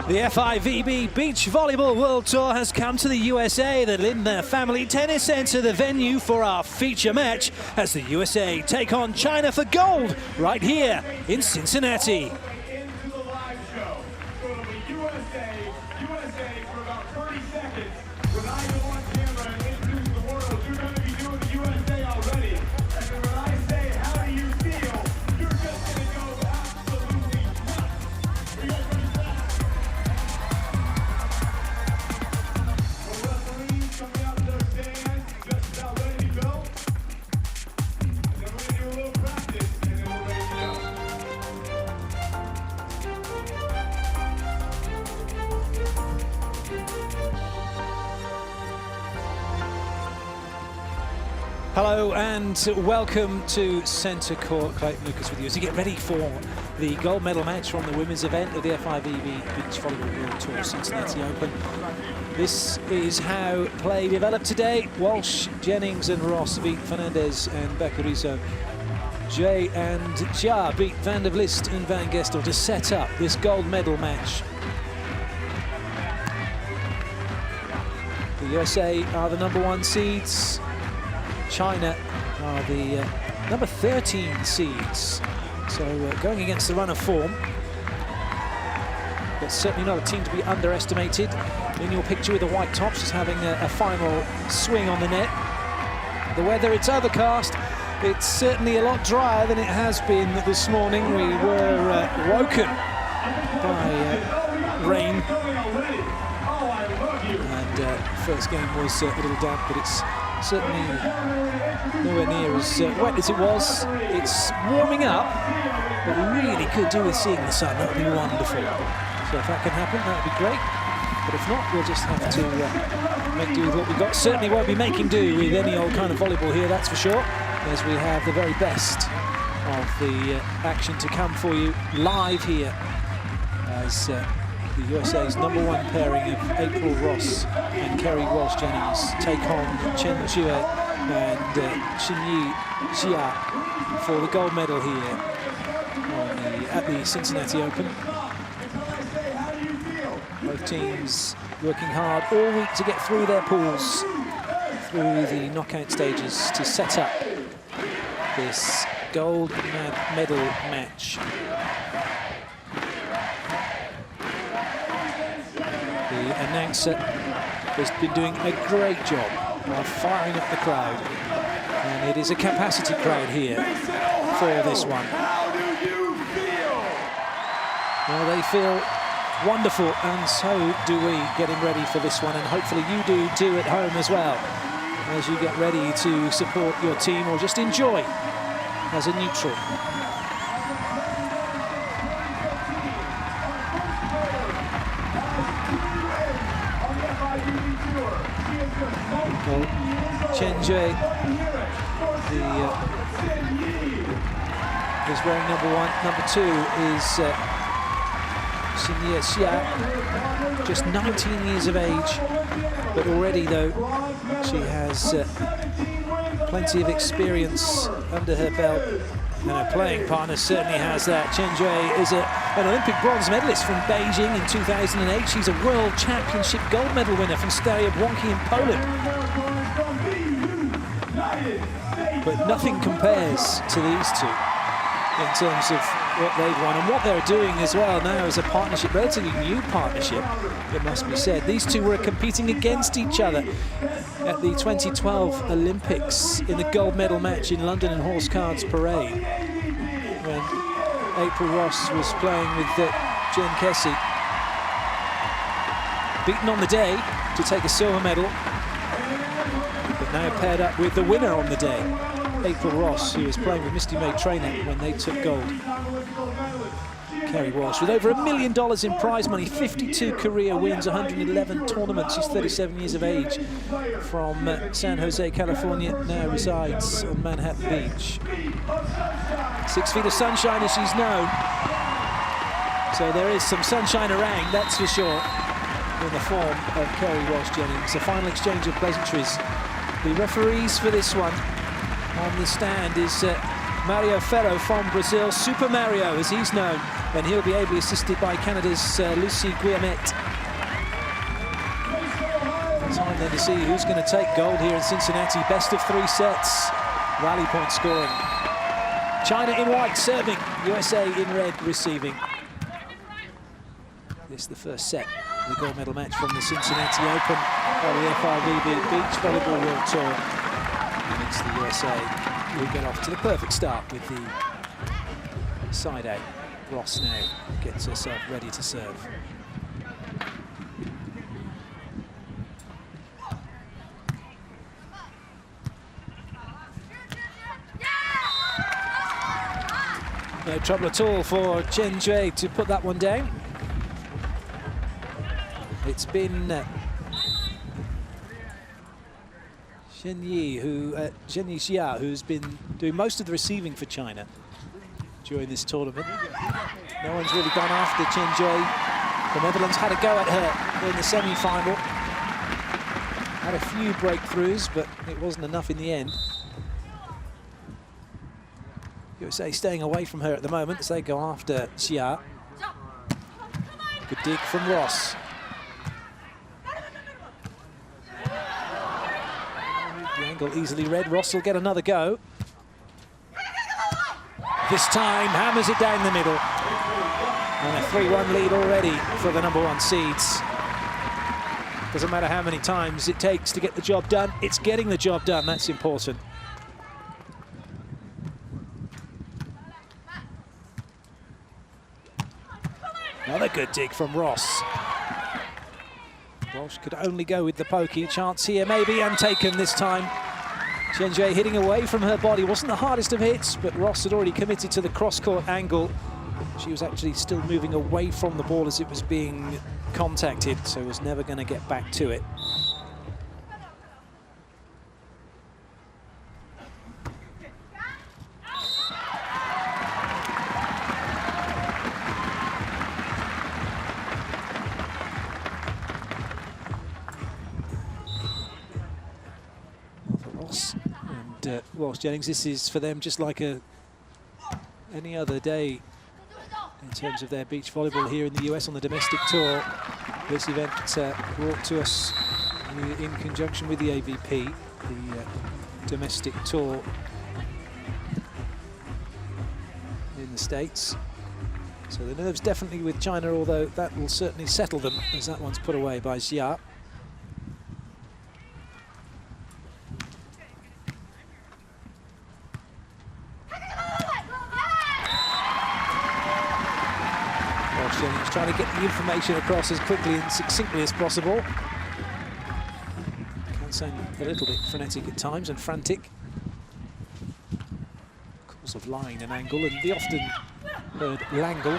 The FIVB Beach Volleyball World Tour has come to the USA. The Lindner Family Tennis Center, the venue for our feature match, as the USA take on China for gold right here in Cincinnati. Hello and welcome to Centre Court. Clayton Lucas with you as you get ready for the gold medal match from the women's event of the FIVB Beach Volleyball World Tour Cincinnati Open. This is how play developed today. Walsh, Jennings and Ross beat Fernandez and Baccarizo. Jay and Jia beat Van der Vlist and Van Gestel to set up this gold medal match. The USA are the #1 seeds. China are the number 13 seeds, so going against the run of form, but certainly not a team to be underestimated. In your picture with the white tops, just having a final swing on the net. The weather, it's overcast. It's certainly a lot drier than it has been this morning. We were woken by rain, and first game was a little damp, but it's certainly nowhere near as wet as it was. It's warming up, but we really could do with seeing the sun. That would be wonderful. So if that can happen, that would be great. But if not, we'll just have to make do with what we've got. Certainly won't be making do with any old kind of volleyball here, that's for sure, as we have the very best of the action to come for you live here as the USA's #1 pairing of April Ross and Kerry Walsh-Jennings take on Chen Jue and Xinyi Xia for the gold medal here at the Cincinnati Open. Both teams working hard all week to get through their pools, through the knockout stages, to set up this gold medal match. The announcer has been doing a great job of firing up the crowd, and it is a capacity crowd here for this one. Well, they feel wonderful, and so do we getting ready for this one, and hopefully you do too at home as well, as you get ready to support your team or just enjoy as a neutral. Well, Chen Jue is wearing #1. #2 is Xinyi Xia, just 19 years of age, but already though she has plenty of experience under her belt, and her playing partner certainly has that. Chen Jue is an Olympic bronze medalist from Beijing in 2008. She's a World Championship gold medal winner from Stare Błonki in Poland. But nothing compares to these two in terms of what they've won and what they're doing as well now as a partnership, relatively new partnership, it must be said. These two were competing against each other at the 2012 Olympics in the gold medal match in London in Horse Cards Parade, when April Ross was playing with Jen Kessie, beaten on the day to take a silver medal, but now paired up with the winner on the day, April Ross, who was playing with Misty May Trainer when they took gold. Kerry Walsh with over $1 million in prize money, 52 career wins, 111 tournaments. She's 37 years of age, from San Jose, California, now resides on Manhattan Beach. 6 feet of sunshine, as she's known. So there is some sunshine around, that's for sure, in the form of Kerry Walsh-Jennings. A final exchange of pleasantries. The referees for this one on the stand is Mario Ferro from Brazil, Super Mario as he's known. and he'll be ably assisted by Canada's Lucie Guillemette. Time then to see who's going to take gold here in Cincinnati. Best of 3 sets, rally point scoring. China in white serving, USA in red receiving. This is the first set of the gold medal match from the Cincinnati Open of the FIVB Beach Volleyball World Tour. And it's the USA who get off to the perfect start with the side A. Ross now gets herself ready to serve. No trouble at all for Chen Zhui to put that one down. It's been Zhenyi Xia who's been doing most of the receiving for China during this tournament. No one's really gone after Chen Zhui. The Netherlands had a go at her in the semi-final. Had a few breakthroughs, but it wasn't enough in the end. USA staying away from her at the moment as they go after Xia. Good dig from Ross. The angle easily read. Ross will get another go. This time hammers it down the middle. And a 3-1 lead already for the #1 seeds. Doesn't matter how many times it takes to get the job done. It's getting the job done. That's important. Another good dig from Ross. Walsh could only go with the pokey. Chance here, maybe, and taken this time. Chen Zhui hitting away from her body. Wasn't the hardest of hits, but Ross had already committed to the cross-court angle. She was actually still moving away from the ball as it was being contacted, so was never going to get back to it. Walsh Jennings, this is for them just like any other day in terms of their beach volleyball here in the US on the domestic tour. This event brought to us in conjunction with the AVP, the domestic tour in the States. So the nerves definitely with China, although that will certainly settle them as that one's put away by Xia. Jennings trying to get the information across as quickly and succinctly as possible. Can sound a little bit frenetic at times and frantic. Of course, of line and angle, and the often heard langle.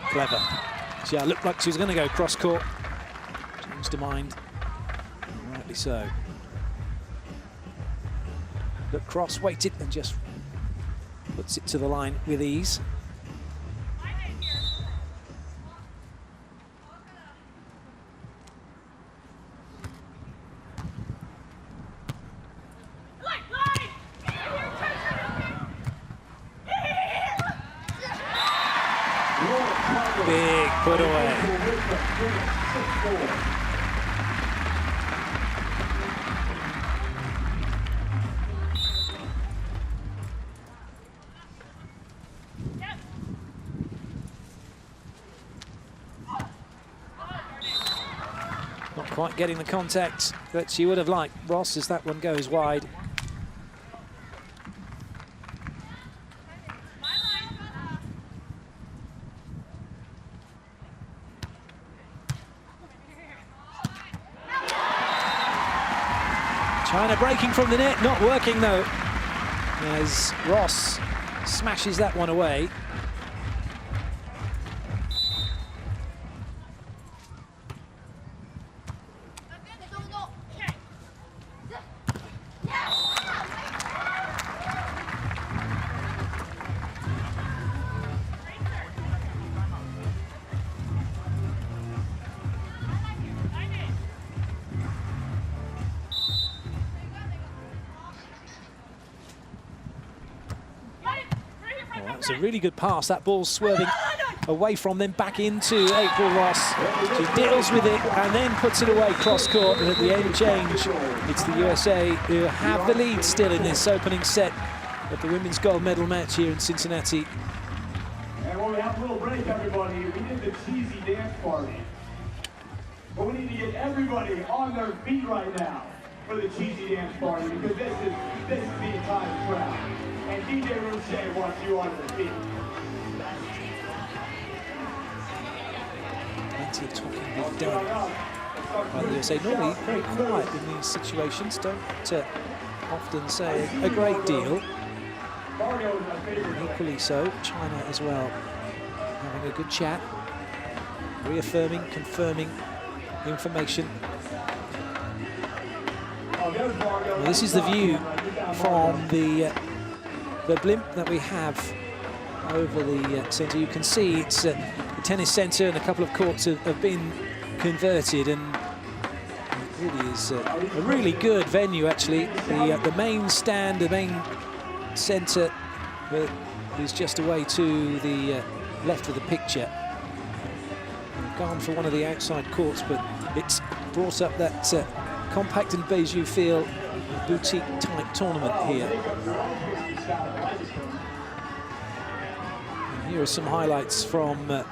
Clever. Yeah, looked like she was going to go cross court. Changed her mind, and rightly so. Looked cross, waited, and just puts it to the line with ease. Big put away. Not quite getting the contact that she would have liked, Ross, as that one goes wide. China breaking from the net, not working though, as Ross smashes that one away. It's a really good pass. That ball's swerving away from them, back into April Ross. She deals with it and then puts it away cross court. And at the end change, it's the USA who have the lead still in this opening set of the women's gold medal match here in Cincinnati. And when we have a little break, everybody, we did the cheesy dance party. But we need to get everybody on their feet right now for the cheesy dance party, because this is the entire crowd. And DJ Roche wants you on your feet. Plenty of talking being done by the USA. Normally very quiet in these situations, don't often say a great deal. And equally so, China as well, having a good chat, reaffirming, confirming information. Well, this is the view from the blimp that we have over the centre. You can see it's the tennis centre, and a couple of courts have been converted, and it really is a really good venue actually. The main stand, the main centre is just away to the left of the picture. We've gone for one of the outside courts, but it's brought up that compact and beige feel, boutique type tournament here. And here are some highlights from the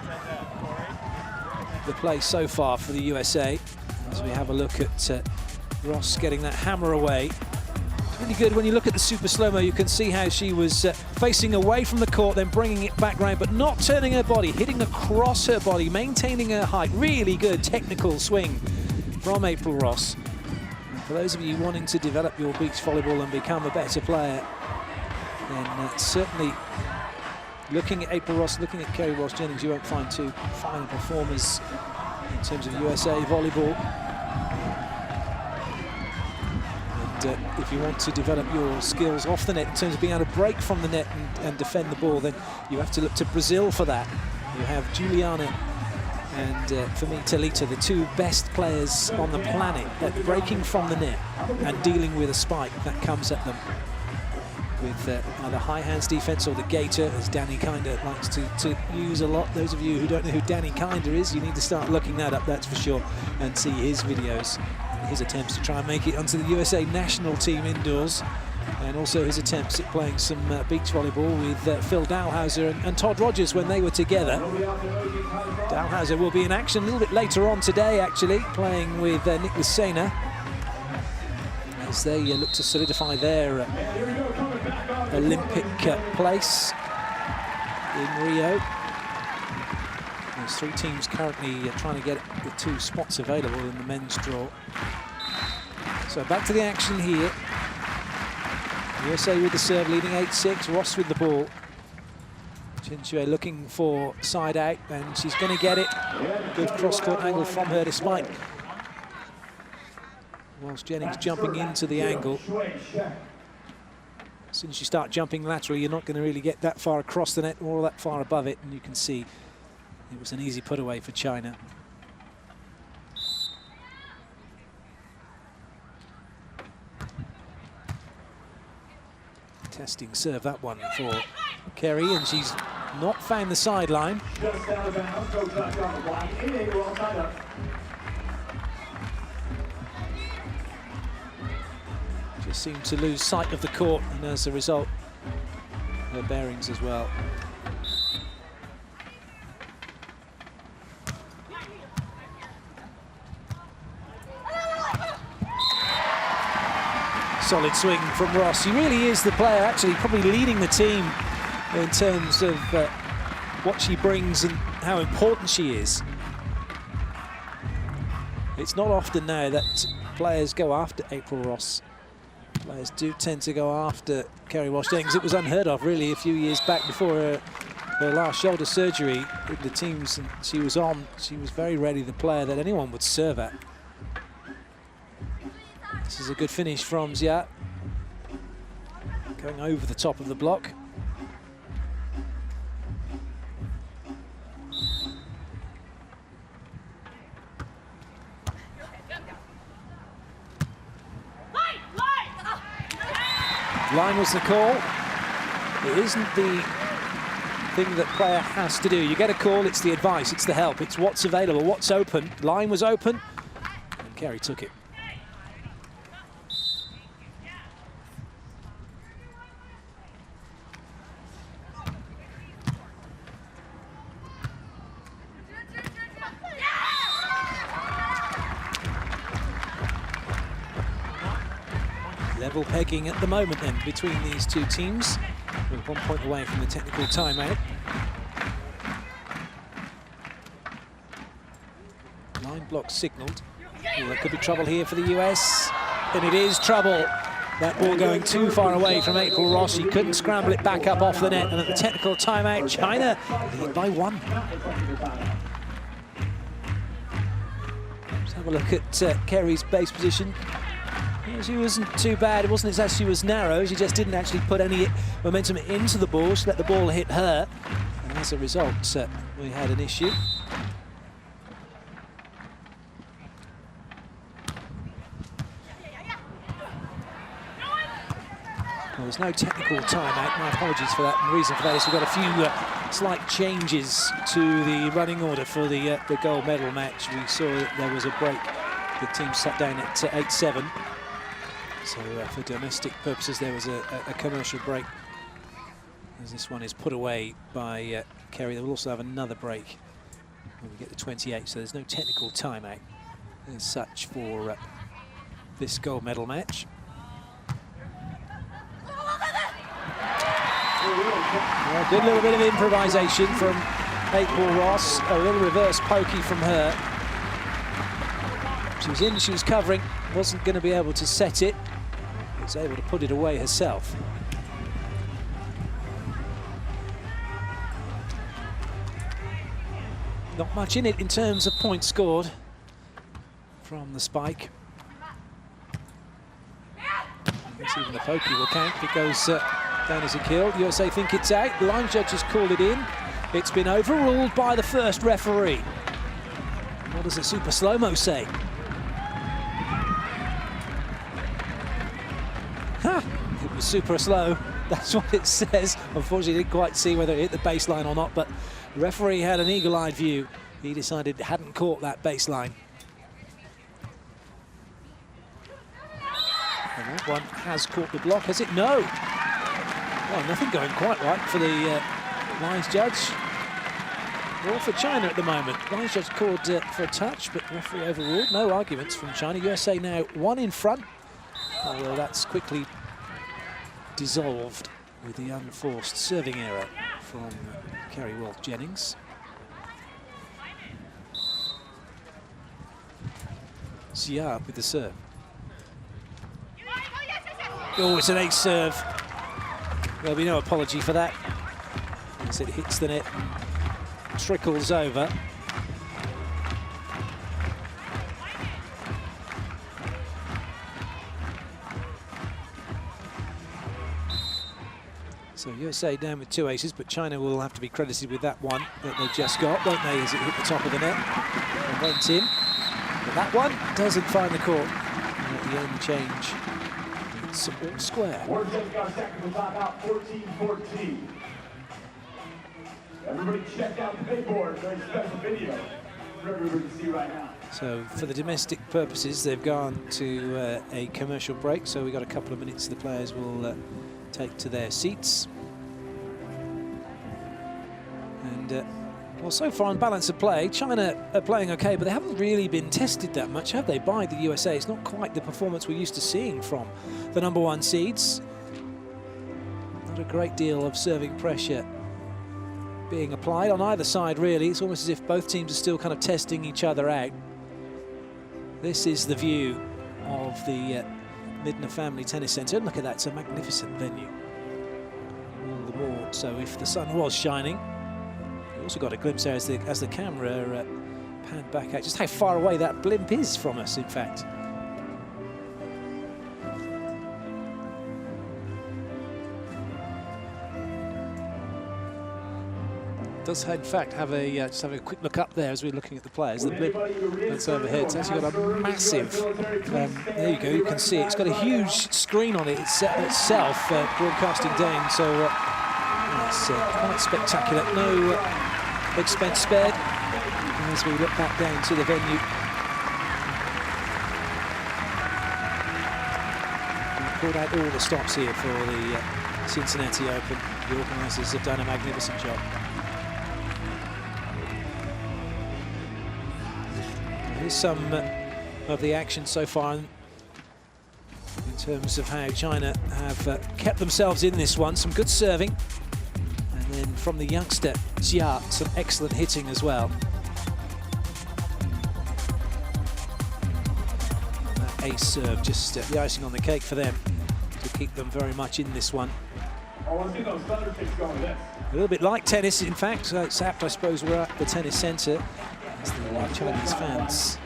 play so far for the USA, as we have a look at Ross getting that hammer away. Really good. When you look at the super slow-mo, you can see how she was facing away from the court, then bringing it back round, but not turning her body, hitting across her body, maintaining her height. Really good technical swing from April Ross. And for those of you wanting to develop your beach volleyball and become a better player, then certainly looking at April Ross, looking at Kerry Walsh-Jennings, you won't find two finer performers in terms of USA volleyball. If you want to develop your skills off the net in terms of being able to break from the net and defend the ball, then you have to look to Brazil for that. You have Juliana and, for me, Talita, the two best players on the planet at breaking from the net and dealing with a spike that comes at them with either high hands defense or the gator, as Danny Kinder likes to use a lot. Those of you who don't know who Danny Kinder is, you need to start looking that up, that's for sure, and see his videos, his attempts to try and make it onto the USA national team indoors, and also his attempts at playing some beach volleyball with Phil Dalhouser and Todd Rogers when they were together. Dalhouser will be in action a little bit later on today, actually, playing with Nicholas Sena, as they look to solidify their Olympic place in Rio. There's three teams currently trying to get the two spots available in the men's draw. So back to the action here. USA with the serve, leading 8-6. Ross with the ball. Chinchue looking for side out, and she's going to get it. Good cross-court angle from her, despite Walsh-Jennings jumping into the angle. As soon as you start jumping laterally, you're not going to really get that far across the net or that far above it, and you can see it was an easy put away for China. Testing serve, that one for Kerry, and she's not found the sideline. Just seemed to lose sight of the court, and as a result, her bearings as well. Solid swing from Ross. He really is the player, actually, probably leading the team in terms of what she brings and how important she is. It's not often now that players go after April Ross. Players do tend to go after Kerry Walsh-Jennings. It was unheard of, really, a few years back before her last shoulder surgery with the teams she was on. She was very ready, the player that anyone would serve at. This is a good finish from Xia. Going over the top of the block. Line was the call. It isn't the thing that player has to do. You get a call, it's the advice, it's the help, it's what's available, what's open. Line was open, and Kerry took it. Level pegging at the moment then between these two teams. We're 1 point away from the technical timeout. Line block signalled. Oh, there could be trouble here for the US. And it is trouble. That ball going too far away from April Ross. He couldn't scramble it back up off the net. And at the technical timeout, China lead by 1. Let's have a look at Kerry's base position. She wasn't too bad. It wasn't as she was narrow. She just didn't actually put any momentum into the ball. She let the ball hit her. And as a result, we had an issue. Well, there's no technical timeout. My apologies for that. And the reason for that is we've got a few slight changes to the running order for the gold medal match. We saw that there was a break. The team sat down at 8-7. So for domestic purposes, there was a commercial break. As this one is put away by Kerry, they will also have another break when we get to 28. So there's no technical timeout as such for this gold medal match. Well, good little bit of improvisation from April Ross. A little reverse pokey from her. She was in, she was covering, wasn't going to be able to set it. Was able to put it away herself. Not much in it in terms of points scored from the spike. Even the pokey will count if it goes down as a kill. USA think it's out. The line judge has called it in. It's been overruled by the first referee. What does the super slow-mo say? It was super slow. That's what it says. Unfortunately, didn't quite see whether it hit the baseline or not, but the referee had an eagle-eyed view. He decided it hadn't caught that baseline. And that one has caught the block, has it? No. Well, nothing going quite right for the lines judge. Or for China at the moment. Lines judge called for a touch, but the referee overruled. No arguments from China. USA now 1 in front. Although that's quickly dissolved with the unforced serving error from Kerry Wolf-Jennings. Xia with the serve. Oh, it's an ace serve. There'll be no apology for that as it hits the net, trickles over. So USA down with 2 aces, but China will have to be credited with that one that they just got, won't they, as it hit the top of the net and went in. But that one doesn't find the court. And at the end change, it's all square. Warren's got a technical timeout, 14-14. Everybody check out the big board, very special video for everybody to see right now. So for the domestic purposes, they've gone to a commercial break, so we've got a couple of minutes the players will take to their seats. And well, so far on balance of play, China are playing okay, but they haven't really been tested that much, have they, by the USA? It's not quite the performance we're used to seeing from the #1 seeds. Not a great deal of serving pressure being applied on either side, really. It's almost as if both teams are still kind of testing each other out. This is the view of the Midna Family Tennis Centre. Look at that, it's a magnificent venue. All the more so if the sun was shining. You also got a glimpse there as the camera panned back out, just how far away that blimp is from us, in fact. Does in fact have a just have a quick look up there as we're looking at the players. The blimp that's overhead. It's actually got a massive. There you go. You can see it. It's got a huge screen on it itself, broadcasting down. So It's quite spectacular. No expense spared as we look back down to the venue. We pulled out all the stops here for the Cincinnati Open. The organisers have done a magnificent job. Here's some of the action so far in terms of how China have kept themselves in this one. Some good serving. And then from the youngster, Jia, some excellent hitting as well. That ace serve, just the icing on the cake for them to keep them very much in this one. A little bit like tennis, in fact. So it's apt, I suppose, we're at the tennis centre as the Chinese fans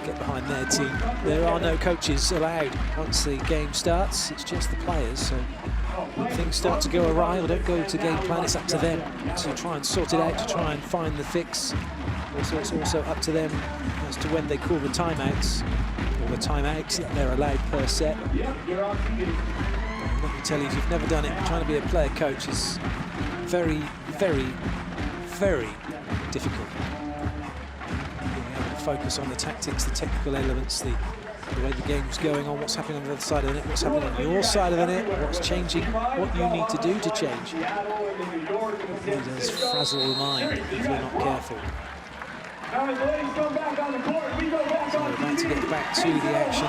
get behind their team. There are no coaches allowed once the game starts. It's just the players. So when things start to go awry or don't go to game plan, it's up to them to try and sort it out, to try and find the fix. Also, it's also up to them as to when they call the timeouts, or the timeouts that they're allowed per set. Let me tell you, if you've never done it, trying to be a player coach is very, very, very difficult. Being able to focus on the tactics, the technical elements, the way the game's going on, what's happening on the other side of the net, what's happening on your side of the net, what's changing, what you need to do to change. It does frazzle the mind if you're not careful. So we're about to get back to the action.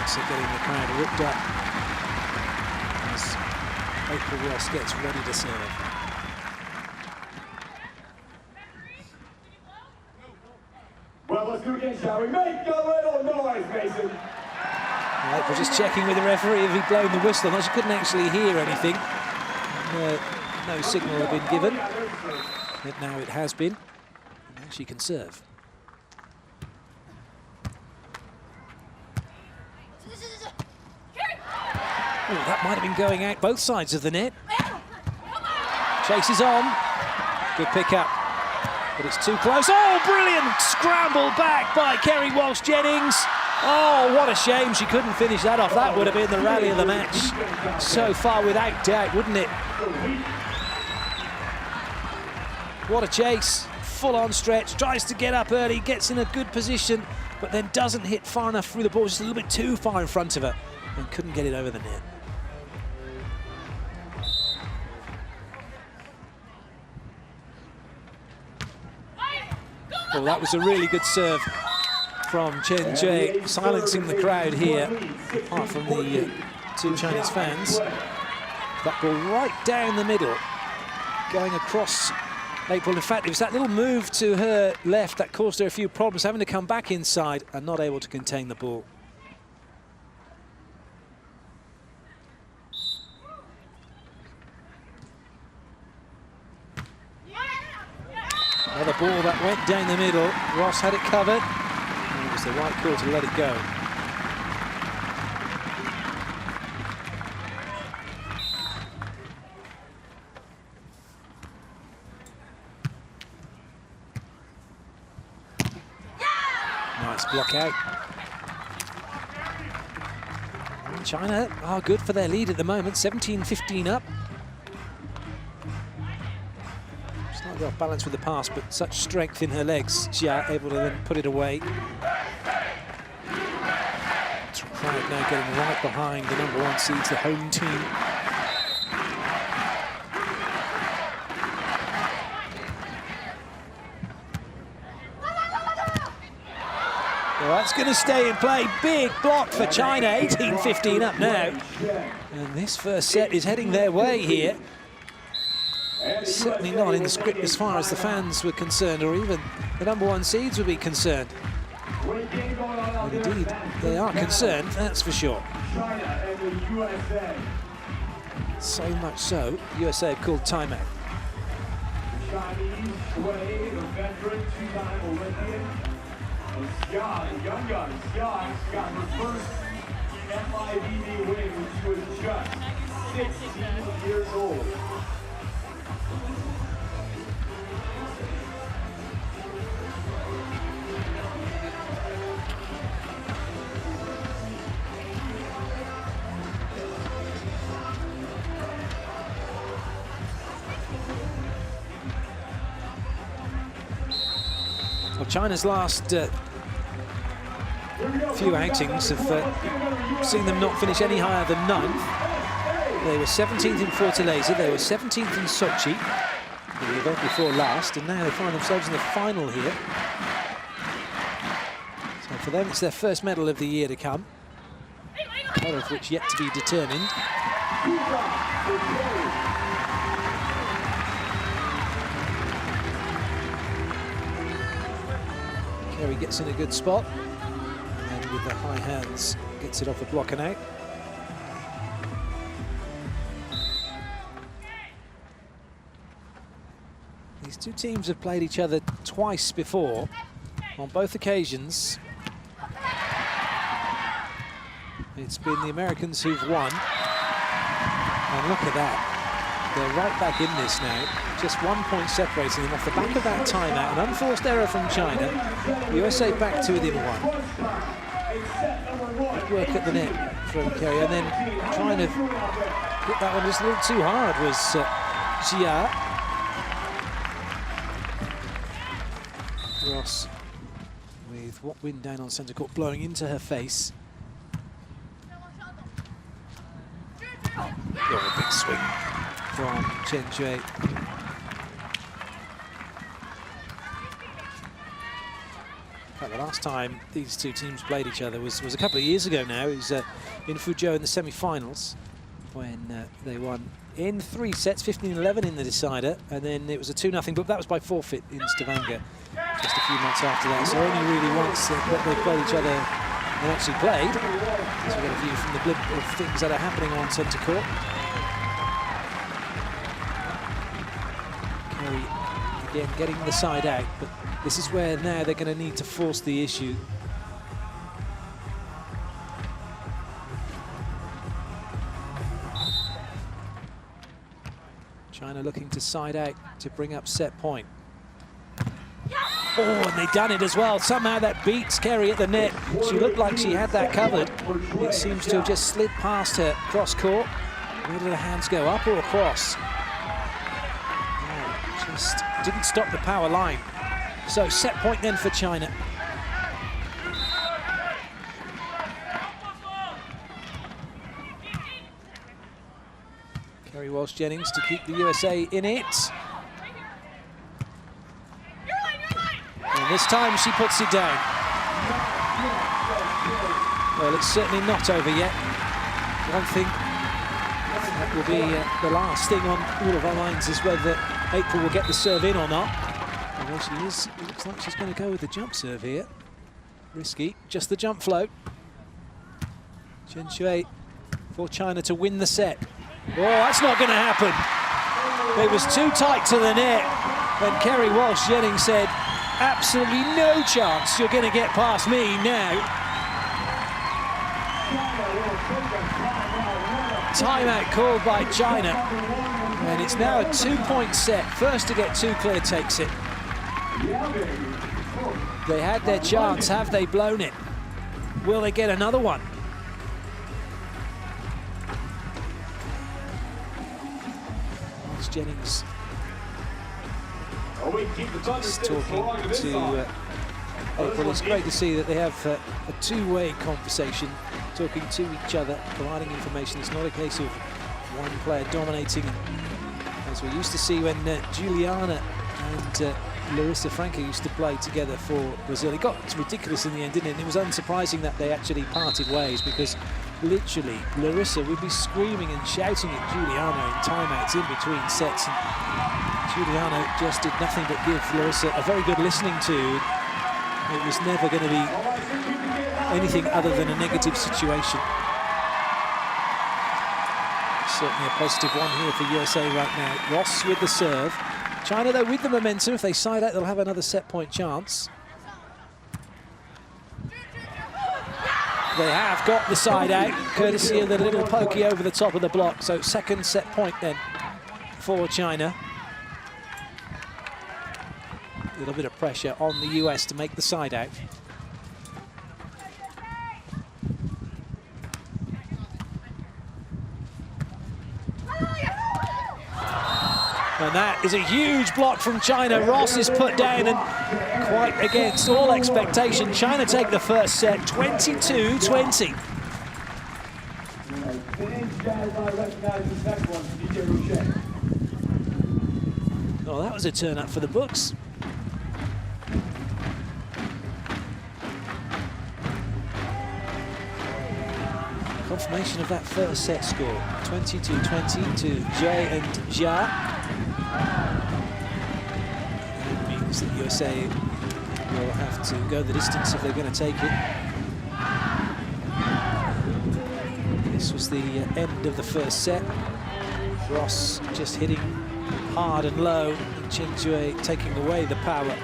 So getting the crowd whipped up as April Ross gets ready to serve. Well, let's do it again, shall we? Make a little noise, Mason. April just checking with the referee if he'd blown the whistle. No, she couldn't actually hear anything. No signal had been given. But now it has been. And now she can serve. Oh, that might have been going out both sides of the net. Chase is on. Good pick up, but it's too close. Oh, brilliant scramble back by Kerry Walsh-Jennings. Oh, what a shame she couldn't finish that off. That would have been the rally of the match so far, without doubt, wouldn't it? What a chase. Full on stretch, tries to get up early, gets in a good position, but then doesn't hit far enough through the ball, just a little bit too far in front of her, and couldn't get it over the net. Well, that was a really good serve from Chen Jie, silencing the crowd here, apart from the two Chinese fans. That ball right down the middle, going across April. In fact, it was that little move to her left that caused her a few problems, having to come back inside and not able to contain the ball. Another ball that went down the middle. Ross had it covered. And it was the right call to let it go. Nice block out. And China are good for their lead at the moment, 17-15 up. Slightly off balance with the pass, but such strength in her legs. Jia able to then put it away. Crowd now getting right behind the #1 seeds, the home team. Well, that's going to stay in play. Big block for China, 18-15 up now. And this first set is heading their way here. Certainly not in the script as far as the fans were concerned, or even the #1 seeds would be concerned. And indeed, they are concerned, that's for sure. So much so, USA have called timeout. Chinese way, the veteran, two-time Olympian. And Scott, the young gun, Scott got her first FIVB win when she was just 16 years old. Well, China's last few outings have seen them not finish any higher than 9th. They were 17th in Fortaleza, they were 17th in Sochi, the event before last, and now they find themselves in the final here. So for them, it's their first medal of the year to come, one of which yet to be determined. Kerry gets in a good spot, and with the high hands, gets it off the block and out. These two teams have played each other twice before. On both occasions, it's been the Americans who've won. And look at that. They're right back in this now. Just 1 point separating them off the back of that timeout. An unforced error from China. USA back to within 1. Good work at the net from Kerry. And then trying to hit that one just a little too hard was Jia. Ross with what wind down on centre court blowing into her face. Oh, a big swing from Chen Shui. The last time these two teams played each other was a couple of years ago now. It was in Fuzhou in the semi-finals when they won in 3 sets, 15-11 in the decider, and then it was a 2-0, but that was by forfeit in Stavanger just a few months after that. So only really once that they played each other and actually played. So we get a view from the blimp of things that are happening on centre court. Kerry again getting the side out, but this is where now they're going to need to force the issue. China looking to side out to bring up set point. Oh, and they've done it as well. Somehow that beats Kerry at the net. She looked like she had that covered. It seems to have just slid past her cross court. Where did her hands go, up or across? No, just didn't stop the power line. So set point then for China. Kerry Walsh-Jennings to keep the USA in it. And this time she puts it down. Well, it's certainly not over yet. One thing that will be the last thing on all of our minds is whether April will get the serve in or not. And well, she is. It looks like she's going to go with the jump serve here. Risky, just the jump float. Chen Shui for China to win the set. Oh, that's not going to happen. It was too tight to the net. And Kerry Walsh-Jennings said, absolutely no chance you're going to get past me now. Timeout called by China. And it's now a 2-point set. First to get 2 clear takes it. They had their chance. Have they blown it? Will they get another one? Jennings just talking to April. It's great to see that they have a two-way conversation, talking to each other, providing information. It's not a case of one player dominating, as we used to see when Juliana and Larissa Franca used to play together for Brazil. It got ridiculous in the end, didn't it? And it was unsurprising that they actually parted ways, because literally Larissa would be screaming and shouting at Juliana in timeouts in between sets, and Juliana just did nothing but give Larissa a very good listening to. It was never going to be anything other than a negative situation. Certainly a positive one here for USA right now. Ross with the serve. China, though, with the momentum. If they side out, they'll have another set point chance. They have got the side out, courtesy of the little pokey over the top of the block. So second set point then for China. A little bit of pressure on the US to make the side out. And and that is a huge block from China. Ross is put down, and quite against all expectation, China take the first set, 22-20. Oh, that was a turn up for the books. Confirmation of that first set score, 22-20 to Jay and Jia. That means that USA will have to go the distance if they're going to take it. This was the end of the first set. Ross just hitting hard and low, and Chen Jue taking away the power.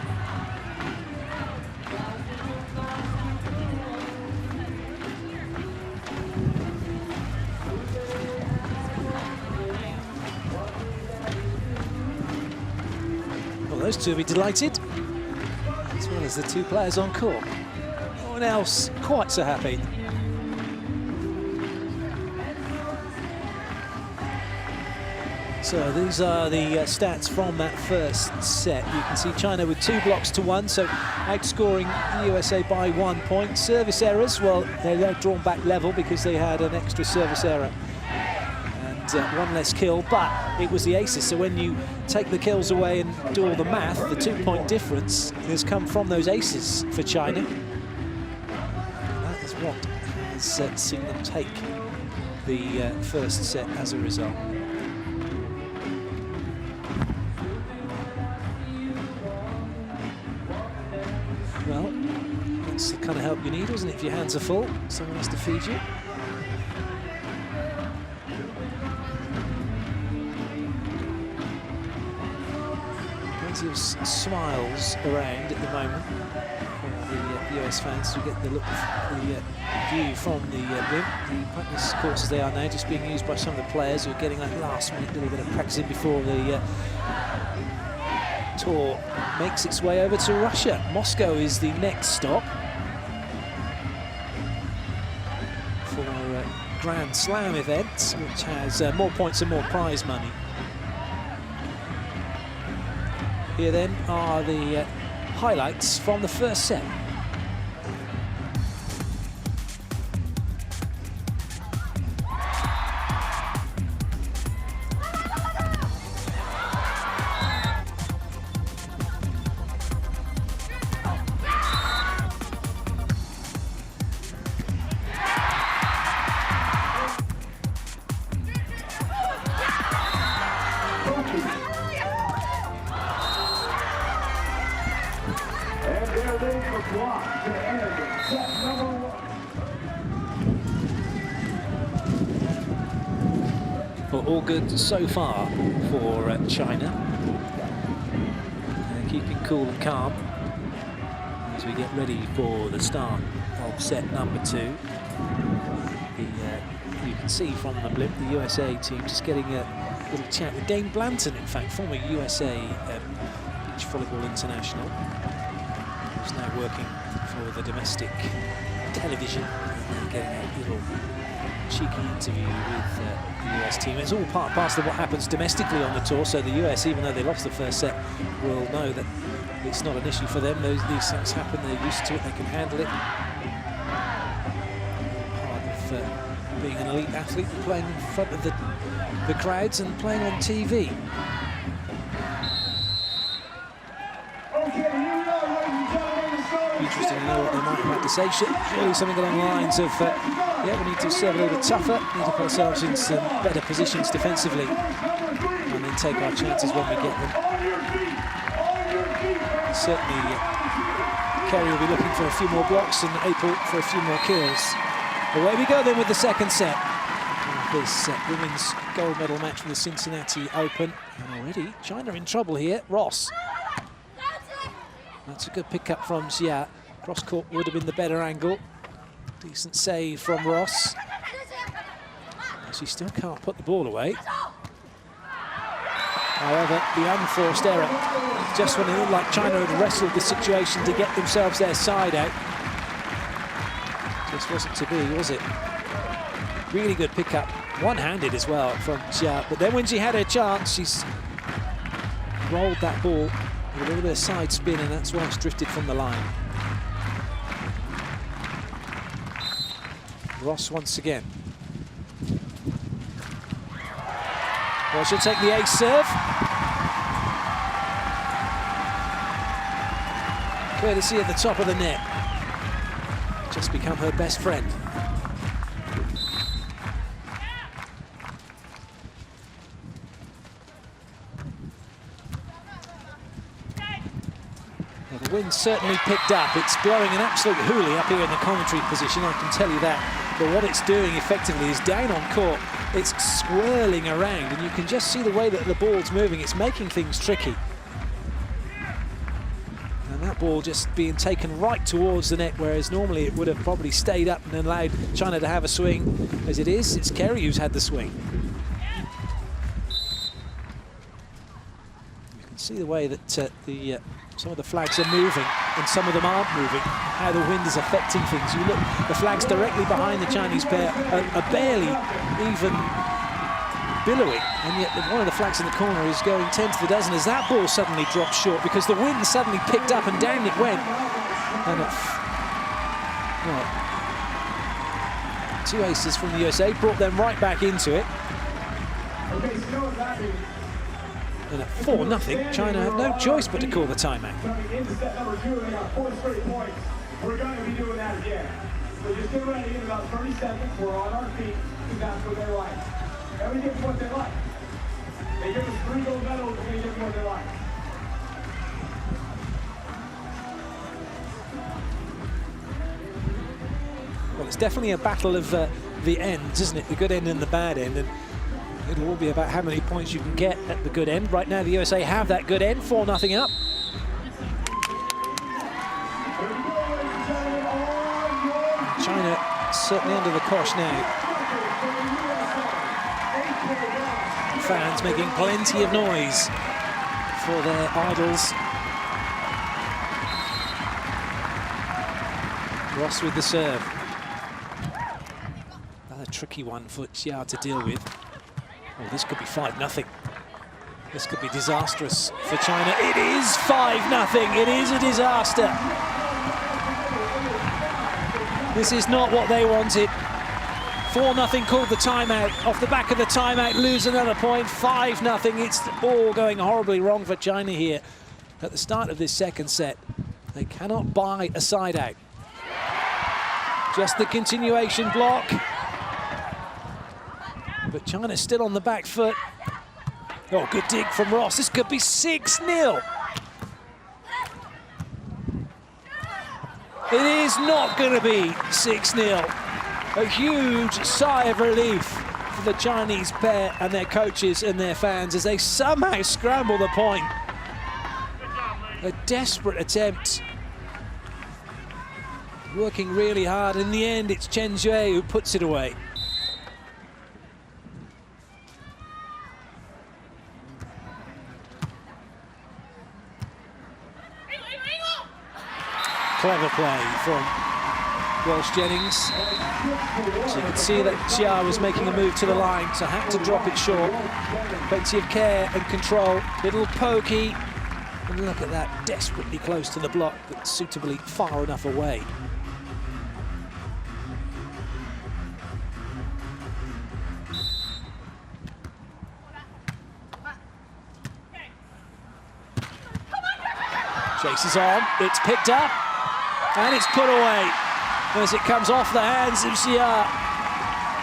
Those two will be delighted, as well as the two players on court. No one else quite so happy. So these are the stats from that first set. You can see China with 2 blocks to 1, so outscoring the USA by 1 point. Service errors, well, they're drawn back level because they had an extra service error. 1 less kill, but it was the aces, so when you take the kills away and do all the math, the 2-point difference has come from those aces for China. That is what has seen them take the first set as a result. Well, that's the kind of help you need, isn't it? If your hands are full, someone has to feed you. Of smiles around at the moment for the US fans to get the look of the view from the blimp. The practice courts as they are now just being used by some of the players who are getting that last minute little bit of practicing before the tour makes its way over to Russia. Moscow is the next stop for a Grand Slam event, which has more points and more prize money. Here then are the highlights from the first set. Well, all good so far for China. Keeping cool and calm as we get ready for the start of set number 2. You can see from the blimp the USA team just getting a little chat with Dane Blanton, in fact, former USA beach volleyball international, who's now working for the domestic television, and getting a little cheeky interview with the US team. It's all part and parcel of what happens domestically on the tour, so the US, even though they lost the first set, will know that it's not an issue for them. These things happen, they're used to it, they can handle it. Part of being an elite athlete, playing in front of the crowds and playing on TV. Interesting to know what they might have to say. Surely something along the lines of, yeah, we need to serve a little bit tougher, need to put ourselves in some better positions defensively, and then take our chances when we get them. Certainly, Kerry will be looking for a few more blocks and April for a few more kills. Away we go then with the second set. This women's gold medal match for the Cincinnati Open. And already, China in trouble here. Ross. That's a good pick-up from Xia. Cross-court would have been the better angle. Decent save from Ross. She still can't put the ball away. However, the unforced error, just when it looked like China had wrestled the situation to get themselves their side out, just wasn't to be, was it? Really good pick-up, one-handed as well from Xia. But then when she had her chance, she's rolled that ball with a little bit of side spin, and that's why it's drifted from the line. Ross once again. Well, she'll take the ace serve. Courtesy at the top of the net. Just become her best friend. Well, the wind's certainly picked up. It's blowing an absolute hoolie up here in the commentary position, I can tell you that. But what it's doing effectively is down on court, it's swirling around, and you can just see the way that the ball's moving. It's making things tricky. And that ball just being taken right towards the net, whereas normally it would have probably stayed up and allowed China to have a swing. As it is, it's Kerry who's had the swing. You can see the way that some of the flags are moving and some of them aren't moving, how the wind is affecting things. You look, the flags directly behind the Chinese pair are barely even billowing, and yet one of the flags in the corner is going 10 to the dozen as that ball suddenly drops short because the wind suddenly picked up and down it went. And well, 2 aces from the USA brought them right back into it. And at 4-0, China have no choice but to call the timeout. Coming into set number 2, they got 4 straight points. We're going to be doing that again. So just get ready. In about 30 seconds, we're on our feet, and that's what they like. And we give them what they like. They give us 3 gold medals, and we give them what they like. Well, it's definitely a battle of the ends, isn't it? The good end and the bad end. And it'll all be about how many points you can get at the good end. Right now, the USA have that good end, 4-0 up. China certainly under the cosh now. Fans making plenty of noise for their idols. Ross with the serve. Another tricky one for Xia to deal with. Oh, this could be 5-0. This could be disastrous for China. It is 5-0. It is a disaster. This is not what they wanted. 4-0 called the timeout. Off the back of the timeout, lose another point. 5-0. It's all going horribly wrong for China here at the start of this second set. They cannot buy a side out. Just the continuation block. But China's still on the back foot. Oh, good dig from Ross. This could be 6-0. It is not going to be 6-0. A huge sigh of relief for the Chinese pair and their coaches and their fans as they somehow scramble the point. A desperate attempt. Working really hard. In the end, it's Chen Xue who puts it away. Clever play from Welsh Jennings. So you can see that Xia was making a move to the line, so had to drop it short. Plenty of care and control. Little pokey. And look at that, desperately close to the block, but suitably far enough away. Chases on, it's picked up, and it's put away. As it comes off the hands of Xia.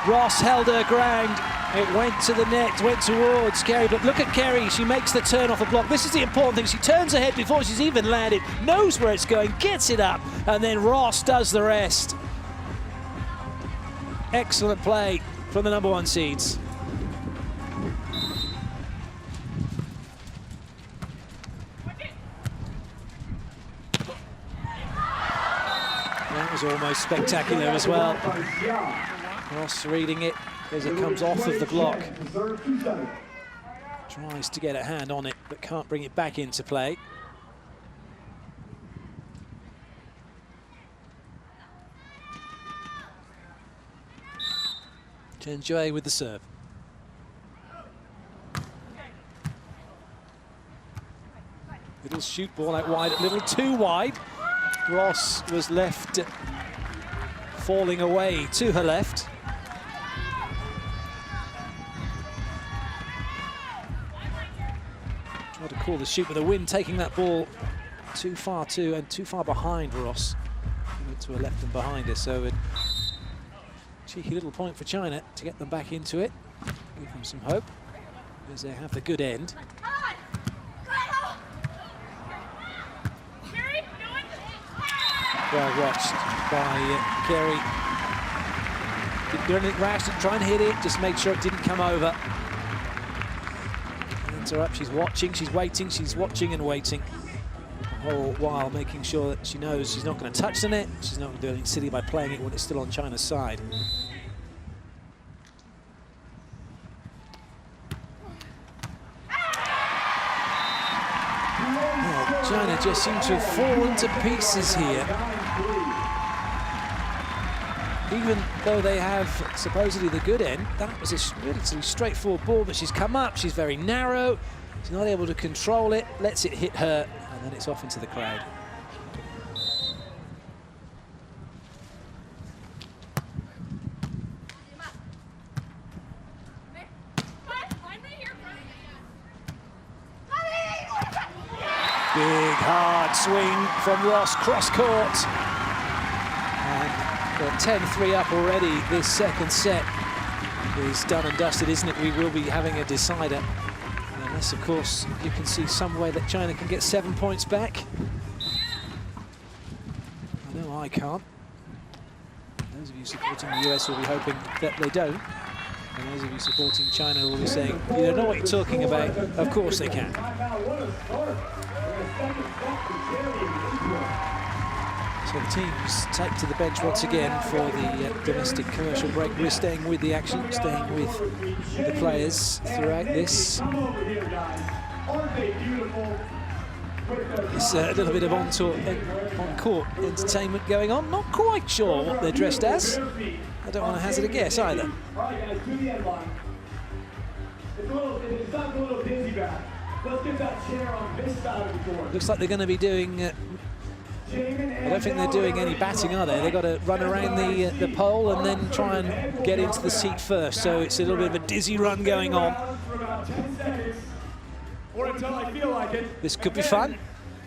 Ross held her ground. It went to the net, went towards Kerry, but look at Kerry, she makes the turn off the block. This is the important thing, she turns ahead before she's even landed, knows where it's going, gets it up, and then Ross does the rest. Excellent play from the #1 seeds. That was almost spectacular as well. Ross reading it as it comes off of the block. Tries to get a hand on it, but can't bring it back into play. Chen Xue with the serve. shoot ball out wide, a little too wide. Ross was left falling away to her left. Tried to call the shoot, but the wind taking that ball too far behind Ross. He went to her left and behind her, so a cheeky little point for China to get them back into it. Give them some hope, because they have the good end. Well watched by Carey. Didn't do anything rash, didn't try and hit it, just made sure it didn't come over. Hands are up, she's watching, she's waiting, she's watching and waiting. The whole while making sure that she knows she's not going to touch the net, she's not going to do anything silly by playing it when it's still on China's side. Well, China just seem to have fallen to pieces here. Even though they have supposedly the good end, that was a relatively straightforward ball, but she's come up, she's very narrow, she's not able to control it, lets it hit her, and then it's off into the crowd. Big hard swing from Ross, cross court. And 10-3 up already. This second set is done and dusted, isn't it? We will be having a decider. Unless, of course, you can see some way that China can get 7 points back. I know I can't. Those of you supporting the US will be hoping that they don't. And those of you supporting China will be saying, you don't know what you're talking about. Of course they can. So the teams take to the bench once again for the domestic commercial break. We're staying with the action, staying with the players throughout this. It's a little bit of on-court entertainment going on. Not quite sure what they're dressed as. I don't want to hazard a guess either. Looks like they're going to be doing... I don't think they're doing any batting, are they? They've got to run around the pole and then try and get into the seat first. So it's a little bit of a dizzy run going on. This could be fun.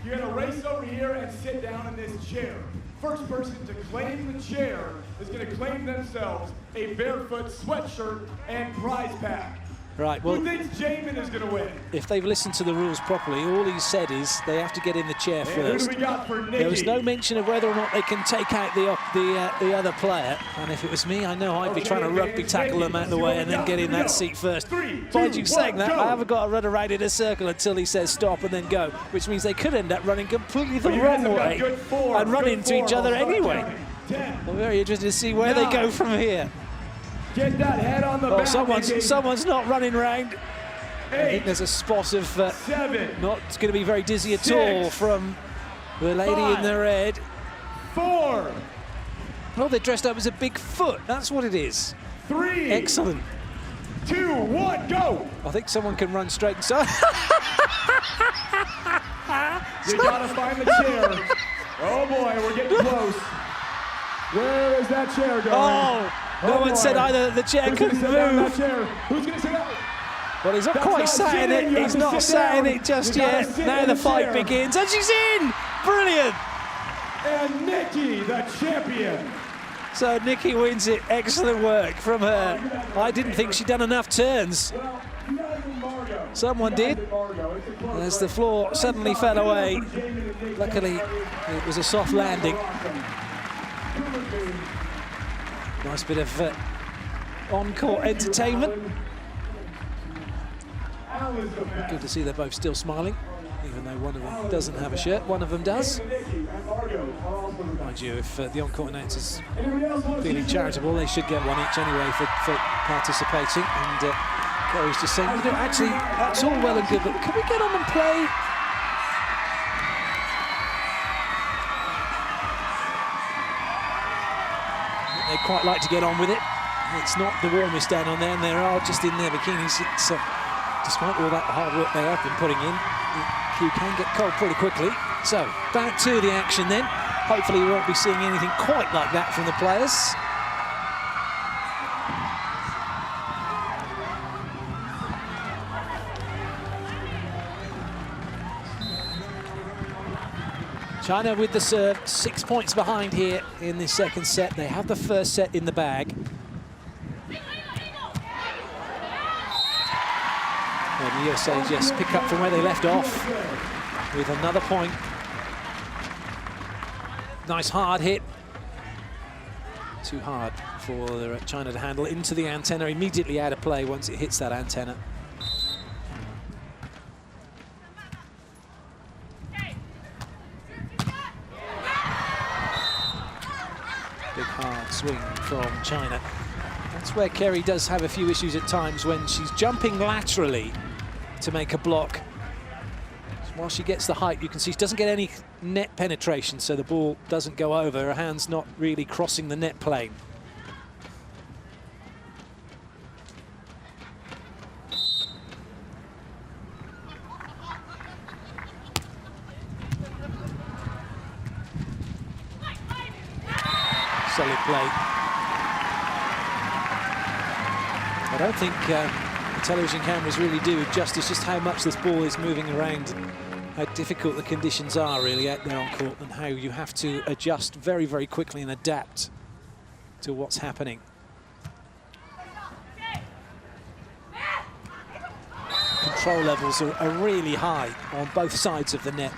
You're going to race over here and sit down in this chair. First person to claim the chair is going to claim themselves a barefoot sweatshirt and prize pack. Right, well, who thinks Jamin is going to win? If they've listened to the rules properly, all he said is they have to get in the chair first. Who do we got for Nikki? There was no mention of whether or not they can take out the other player. And if it was me, I know I'd be trying to rugby tackle them out of the way and then get in that seat first. Mind you saying that, I haven't got to run around in a circle until he says stop and then go, which means they could end up running completely the wrong way and run into each other anyway. I'm very interested to see where they go from here. Get that head on the back. Someone's not running round. I think there's a spot of not going to be very dizzy at all from the lady in the red. 4. Oh, they're dressed up as a big foot. That's what it is. 3. Excellent. 2, 1, go. I think someone can run straight inside. You gotta find the chair. Oh boy, we're getting close. Where is that chair going? Oh, no one said either the chair couldn't move. Who's going to sit down? Well, he's not quite sat in it. He's not sat in it just yet. Now the fight begins, and she's in! Brilliant! And Nikki, the champion. So Nikki wins it. Excellent work from her. I didn't think she'd done enough turns. Someone did, as the floor suddenly fell away. Luckily, it was a soft landing. Nice bit of on-court entertainment. Good to see they're both still smiling, even though one of them doesn't have a shirt, one of them does. Mind you, if the on-court announcers feeling charitable, they should get one each anyway for participating. And Kerry's just saying, you know, actually, that's all well and good, but can we get on and play? They quite like to get on with it. It's not the warmest down on there, and they are just in their bikinis. It's, despite all that hard work they have been putting in, it cue can get cold pretty quickly. So, back to the action then. Hopefully we won't be seeing anything quite like that from the players. China with the serve, 6 points behind here in the second set. They have the first set in the bag. And the USA just pick up from where they left off with another point. Nice hard hit. Too hard for China to handle. Into the antenna, immediately out of play once it hits that antenna. Big hard swing from China. That's where Kerry does have a few issues at times when she's jumping laterally to make a block. While she gets the height, you can see she doesn't get any net penetration, so the ball doesn't go over. Her hand's not really crossing the net plane. Solid play. I don't think the television cameras really do justice just how much this ball is moving around, how difficult the conditions are really out there on court, and how you have to adjust very, very quickly and adapt to what's happening. Control levels are really high on both sides of the net.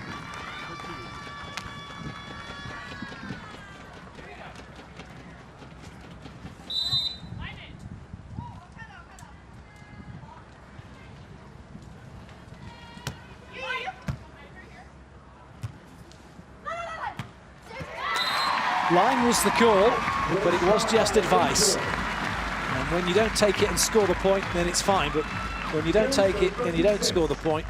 Line was the call, but it was just advice. And when you don't take it and score the point, then it's fine. But when you don't take it and you don't score the point,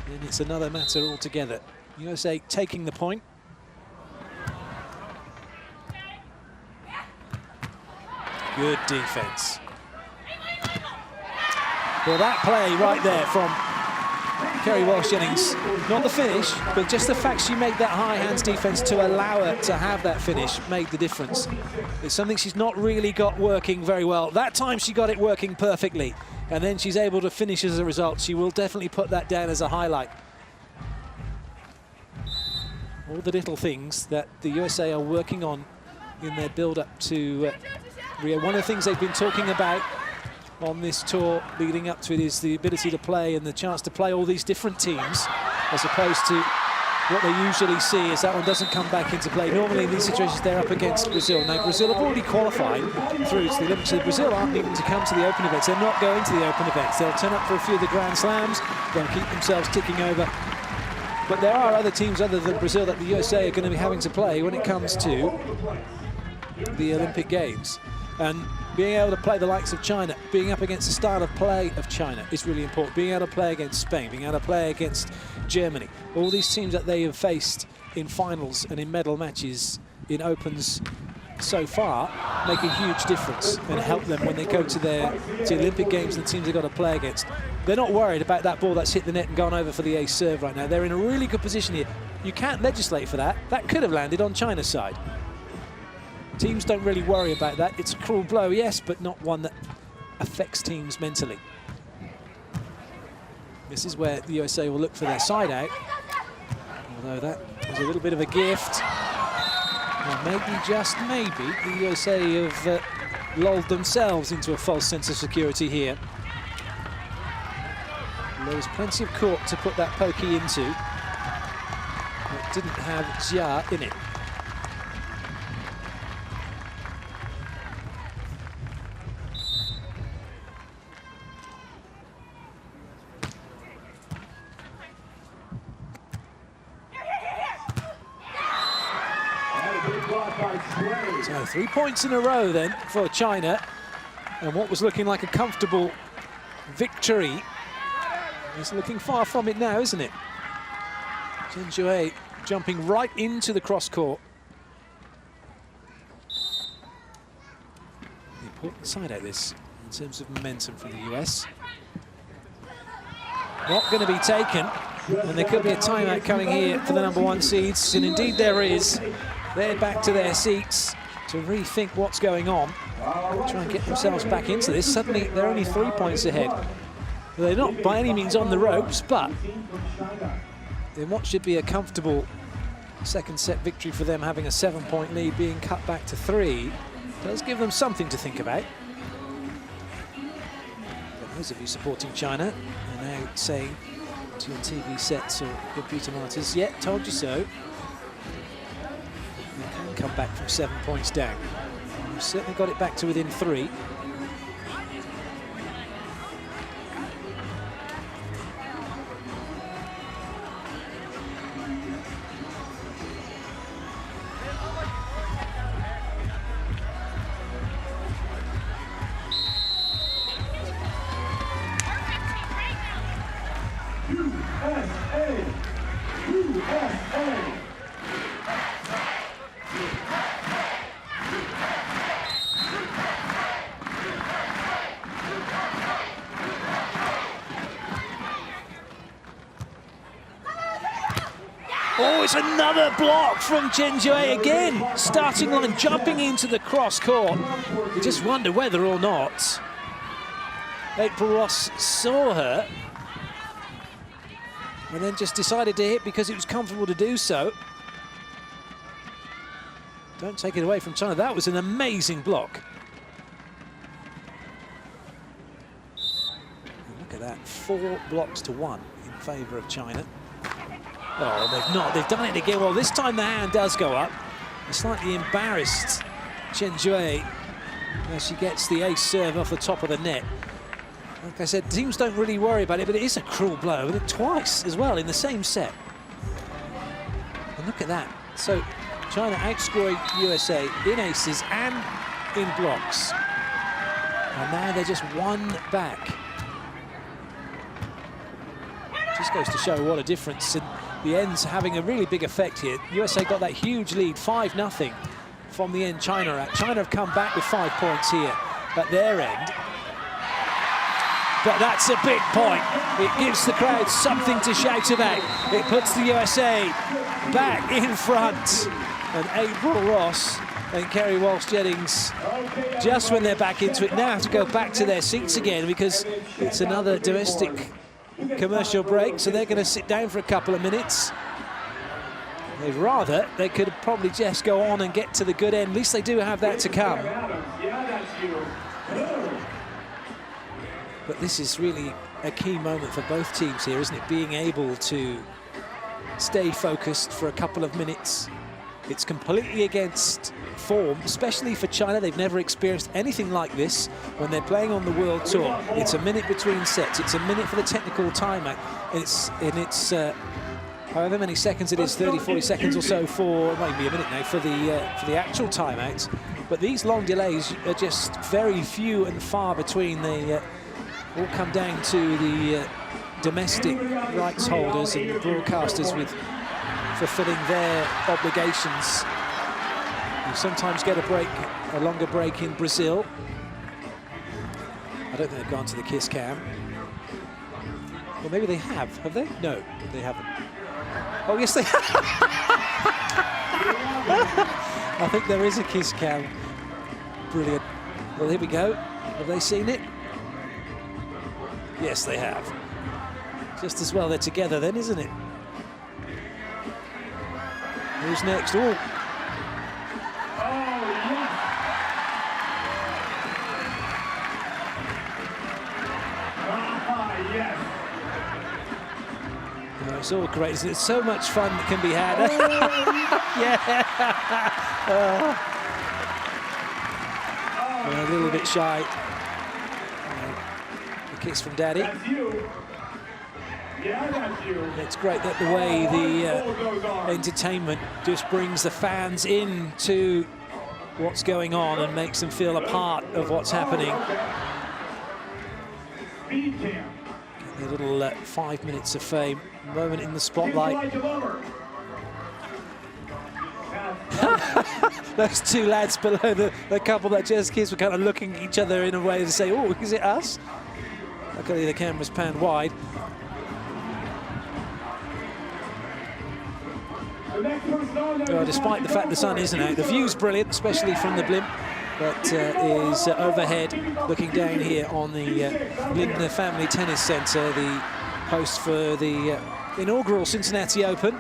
then it's another matter altogether. USA taking the point. Good defense. Well, that play right there from Kerry Walsh-Jennings, not the finish, but just the fact she made that high hands defense to allow her to have that finish made the difference. It's something she's not really got working very well. That time she got it working perfectly, and then she's able to finish as a result. She will definitely put that down as a highlight. All the little things that the USA are working on in their build-up to Rio. One of the things they've been talking about on this tour leading up to it is the ability to play and the chance to play all these different teams, as opposed to what they usually see is that one doesn't come back into play. Normally in these situations they're up against Brazil. Now Brazil have already qualified through to the Olympics. So Brazil aren't needing to come to the Open events. They're not going to the Open events. They'll turn up for a few of the Grand Slams. They'll keep themselves ticking over. But there are other teams other than Brazil that the USA are going to be having to play when it comes to the Olympic Games. And being able to play the likes of China, being up against the style of play of China is really important. Being able to play against Spain, being able to play against Germany. All these teams that they have faced in finals and in medal matches in Opens so far make a huge difference and help them when they go to the Olympic Games and the teams they've got to play against. They're not worried about that ball that's hit the net and gone over for the ace serve right now. They're in a really good position here. You can't legislate for that. That could have landed on China's side. Teams don't really worry about that. It's a cruel blow, yes, but not one that affects teams mentally. This is where the USA will look for their side out, although that was a little bit of a gift. Well, maybe, just maybe, the USA have lulled themselves into a false sense of security here. There was plenty of court to put that pokey into. It didn't have Jia in it. So 3 points in a row then for China, and what was looking like a comfortable victory is looking far from it now, isn't it? Chen Shuai jumping right into the cross court. The important side out this in terms of momentum for the US. Not going to be taken. And there could be a timeout coming here for the #1 seeds, and indeed there is. They're back to their seats to rethink what's going on, try and get themselves back into this. Suddenly they're only 3 points ahead. They're not by any means on the ropes, but in what should be a comfortable second set victory for them, having a 7-point lead being cut back to 3, does give them something to think about. But those of you supporting China are now saying to your TV sets or computer monitors, yeah, told you so. They can come back from 7 points down. They've certainly got it back to within 3. Oh, it's another block from Chen Jue again. Starting line, jumping into the cross court. You just wonder whether or not April Ross saw her and then just decided to hit because it was comfortable to do so. Don't take it away from China. That was an amazing block. Look at that, 4 blocks to 1 in favour of China. Oh, they've not. They've done it again. Well, this time the hand does go up. A slightly embarrassed Chen Jue as she gets the ace serve off the top of the net. Like I said, teams don't really worry about it, but it is a cruel blow. And it twice as well in the same set. And look at that. So China outscoring USA in aces and in blocks. And now they're just 1 back. Just goes to show what a difference. And the end's having a really big effect here. USA got that huge lead, 5-0 from the end China at. China have come back with 5 points here at their end. But that's a big point. It gives the crowd something to shout about. It puts the USA back in front. And April Ross and Kerry Walsh-Jennings, just when they're back into it, now have to go back to their seats again because it's another domestic commercial break, so they're going to sit down for a couple of minutes. They'd rather, they could probably just go on and get to the good end. At least they do have that to come. But this is really a key moment for both teams here, isn't it? Being able to stay focused for a couple of minutes. It's completely against form, especially for China. They've never experienced anything like this when they're playing on the World Tour. It's a minute between sets. It's a minute for the technical timeout. It's however many seconds it is, 30, 40 seconds or so for, it might be a minute now, for the actual timeouts. But these long delays are just very few and far between. They all come down to the domestic rights holders and the broadcasters with fulfilling their obligations. You sometimes get a break, a longer break in Brazil. I don't think they've gone to the kiss cam. Well, maybe they have. Have they? No, they haven't. Oh, yes, they have. I think there is a kiss cam. Brilliant. Well, here we go. Have they seen it? Yes, they have. Just as well they're together then, isn't it? Who's next? Oh. It's all great. There's so much fun that can be had. Yeah. A little bit shy. A kiss from Daddy. It's great that the way the entertainment just brings the fans into what's going on and makes them feel a part of what's happening. A little 5 minutes of fame moment in the spotlight. Those two lads below, the couple that just kissed, were kind of looking at each other in a way to say, oh, is it us? Luckily the camera's panned wide. Well, despite the fact the sun isn't out, the view's brilliant, especially from the blimp that is overhead, looking down here on the Lindner Family Tennis Centre, the host for the inaugural Cincinnati Open.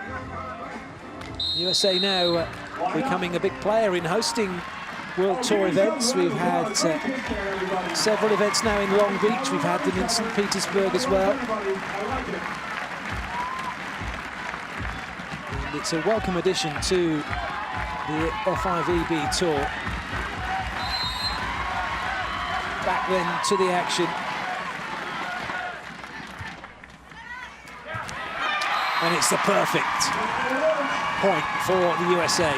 USA now becoming a big player in hosting World Tour events. We've had several events now in Long Beach. We've had them in St. Petersburg as well. And it's a welcome addition to the FIVB Tour. Back then to the action. And it's the perfect point for the USA.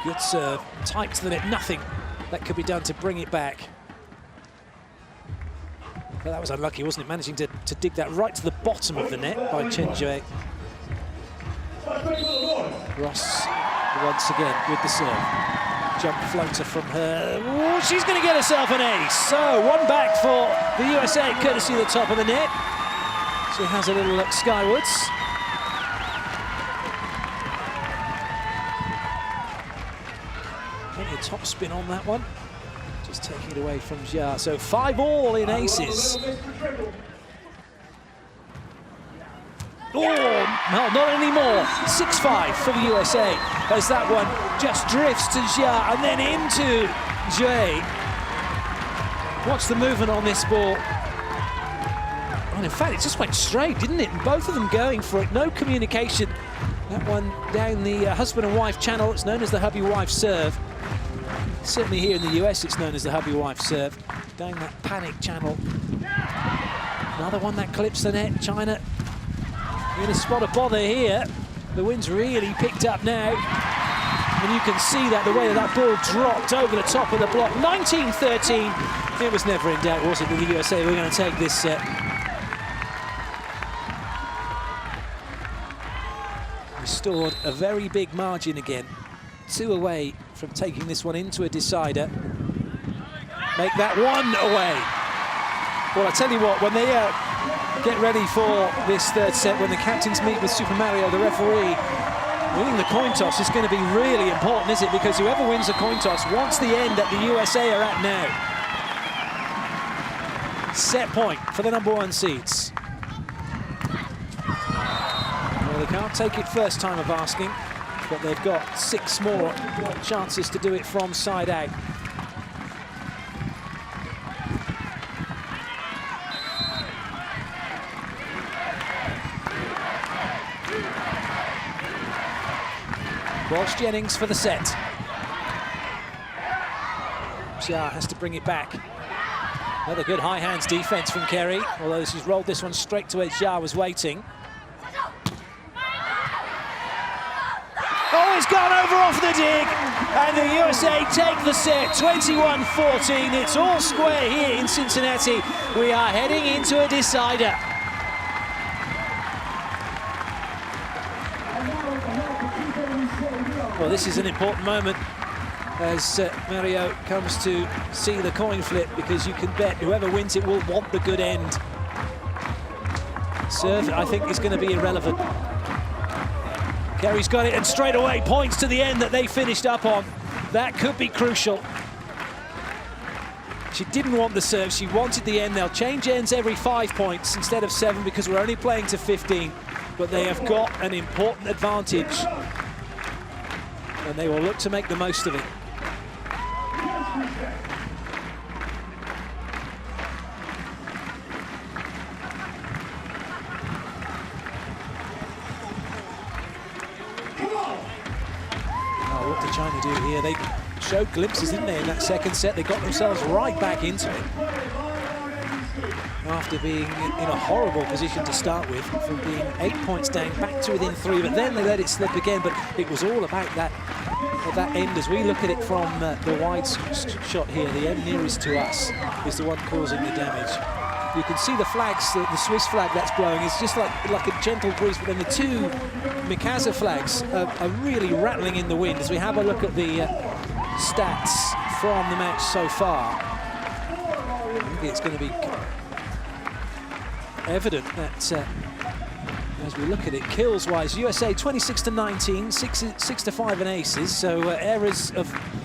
Good serve, tight to the net, nothing that could be done to bring it back. But that was unlucky, wasn't it? Managing to dig that right to the bottom of the net by Chen Jue. Ross once again with the serve. Jump floater from her. Ooh, she's going to get herself an ace. So one back for the USA, courtesy of the top of the net. She has a little look skywards. Plenty of top spin on that one. Just taking it away from Jia. So 5-all in aces. Oh, no, not anymore. 6-5 for the USA as that one just drifts to Jia and then into Jue. Watch the movement on this ball. And in fact, it just went straight, didn't it? And both of them going for it. No communication. That one down the husband and wife channel. It's known as the hubby-wife serve. Certainly here in the US, it's known as the hubby-wife serve. Down that panic channel. Another one that clips the net. China in a spot of bother here. The wind's really picked up now. And you can see that the way that ball dropped over the top of the block. 19-13. It was never in doubt, was it, that the USA were going to take this set. Restored a very big margin again. 2 away from taking this one into a decider. Make that 1 away. Well, I tell you what, when they get ready for this third set, when the captains meet with Super Mario, the referee, winning the coin toss is going to be really important, is it? Because whoever wins the coin toss wants the end that the USA are at now. Set point for the #1 seeds. Well, they can't take it first time of asking, but they've got 6 more chances to do it from side out. Walsh Jennings for the set. Xia has to bring it back. Another good high hands defense from Kerry, although she's rolled this one straight to where Xia was waiting. Oh, it's gone over off the dig, and the USA take the set, 21-14. It's all square here in Cincinnati. We are heading into a decider. Well, this is an important moment as Mario comes to see the coin flip, because you can bet whoever wins it will want the good end. Serve, I think, is going to be irrelevant. Kerry's got it, and straight away points to the end that they finished up on. That could be crucial. She didn't want the serve, she wanted the end. They'll change ends every 5 points instead of 7 because we're only playing to 15. But they have got an important advantage, and they will look to make the most of it. Oh, what did China do here? They showed glimpses, didn't they, in that second set? They got themselves right back into it after being in a horrible position to start with, from being 8 points down back to within 3, but then they let it slip again. But it was all about that end. As we look at it from the wide shot here, the end nearest to us is the one causing the damage. You can see the flags, the Swiss flag that's blowing, it's just like a gentle breeze, but then the 2 Mikasa flags are really rattling in the wind. As we have a look at the stats from the match so far, maybe it's going to be evident that as we look at it, kills-wise, USA 26-19, 6-5 and aces. So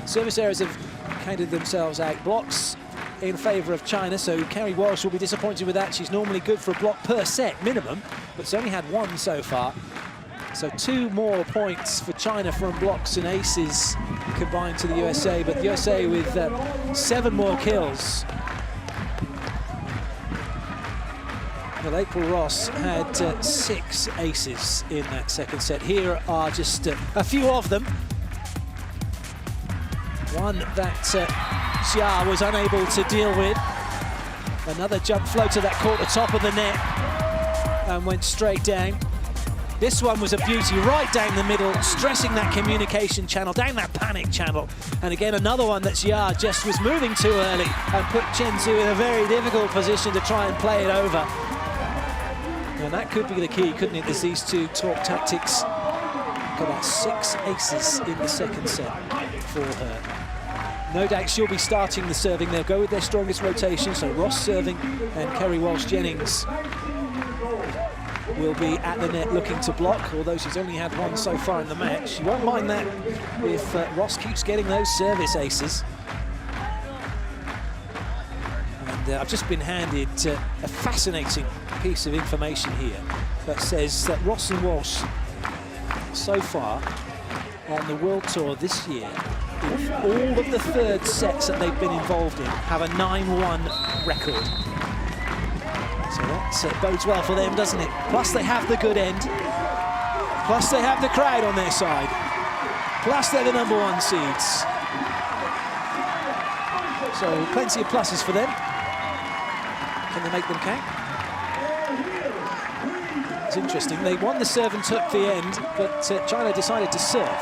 service errors have counted themselves out. Blocks in favour of China, so Kerry Walsh will be disappointed with that. She's normally good for a block per set minimum, but it's only had one so far. So 2 more points for China from blocks and aces combined to the USA, but the USA with 7 more kills. Well, April Ross had 6 aces in that second set. Here are just a few of them. One that Xia was unable to deal with. Another jump floater that caught the top of the net and went straight down. This one was a beauty, right down the middle, stressing that communication channel, down that panic channel. And again, another one that Xia just was moving too early and put Chen Zhu in a very difficult position to try and play it over. And that could be the key, couldn't it, as these two talk tactics. Look at that, 6 aces in the second set for her. No doubt she'll be starting the serving. They'll go with their strongest rotation, so Ross serving and Kerry Walsh-Jennings will be at the net looking to block, although she's only had 1 so far in the match. She won't mind that if Ross keeps getting those service aces. And I've just been handed a fascinating piece of information here that says that Ross and Walsh so far on the World Tour this year, in all of the third sets that they've been involved in, have a 9-1 record. So that bodes well for them, doesn't it? Plus they have the good end. Plus they have the crowd on their side. Plus they're the #1 seeds. So plenty of pluses for them. Can they make them count? It's interesting. They won the serve and took the end, but China decided to serve.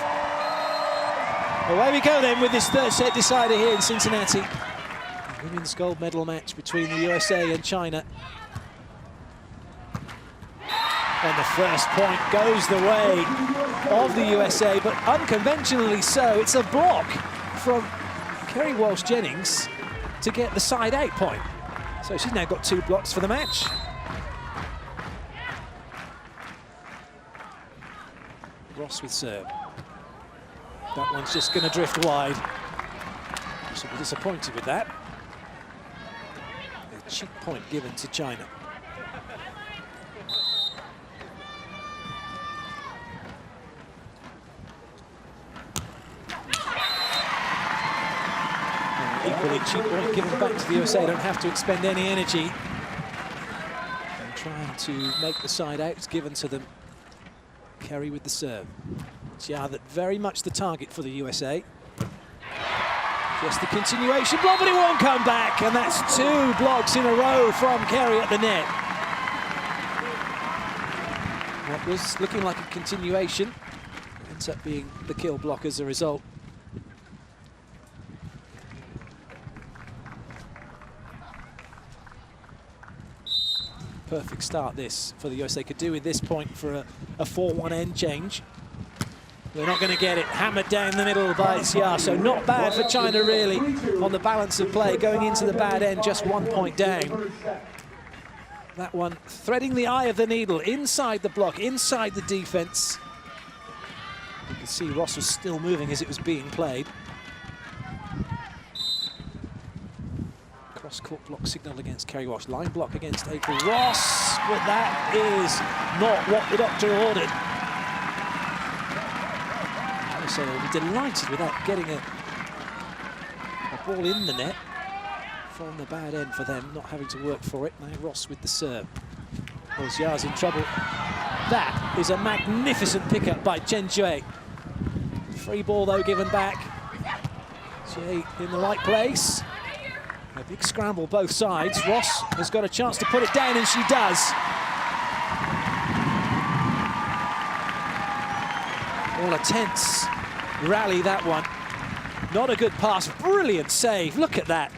Away we go then with this third set decider here in Cincinnati. Women's gold medal match between the USA and China. And the first point goes the way of the USA, but unconventionally so. It's a block from Kerry Walsh-Jennings to get the side-out point. So she's now got 2 blocks for the match. Ross with serve. That one's just going to drift wide. She'll be disappointed with that. A cheap point given to China. Equally cheap point given back to the USA. Don't have to expend any energy. And trying to make the side outs given to them. Kerry with the serve. Xia, that very much the target for the USA. Just the continuation block, but it won't come back. And that's 2 blocks in a row from Kerry at the net. What was looking like a continuation ends up being the kill block as a result. Perfect start this for the USA. Could do with this point for a 4-1 end change. They're not going to get it. Hammered down the middle by Xia, so not bad for China really on the balance of play. Going into the bad end, just 1 point down. That one threading the eye of the needle, inside the block, inside the defense. You can see Ross was still moving as it was being played. Cross-court block signal against Kerry Walsh. Line block against April Ross, but that is not what the doctor ordered. So they'll be delighted with that, getting a ball in the net from the bad end for them, not having to work for it. Now Ross with the serve. Well, Xia's in trouble. That is a magnificent pickup by Chen Zhu. Free ball though given back. Zhu in the right place. A big scramble both sides. Ross has got a chance to put it down, and she does. Well, a tense rally, that one. Not a good pass, brilliant save, look at that.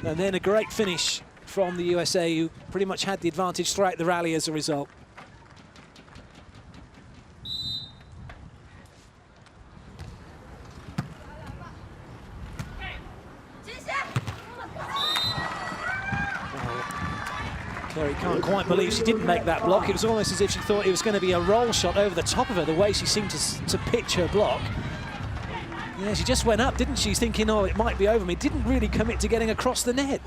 And then a great finish from the USA, who pretty much had the advantage throughout the rally as a result. Can't quite believe she didn't make that block. It was almost as if she thought it was going to be a roll shot over the top of her, the way she seemed to pitch her block. Yeah, she just went up, didn't she, thinking, oh, it might be over me. Didn't really commit to getting across the net.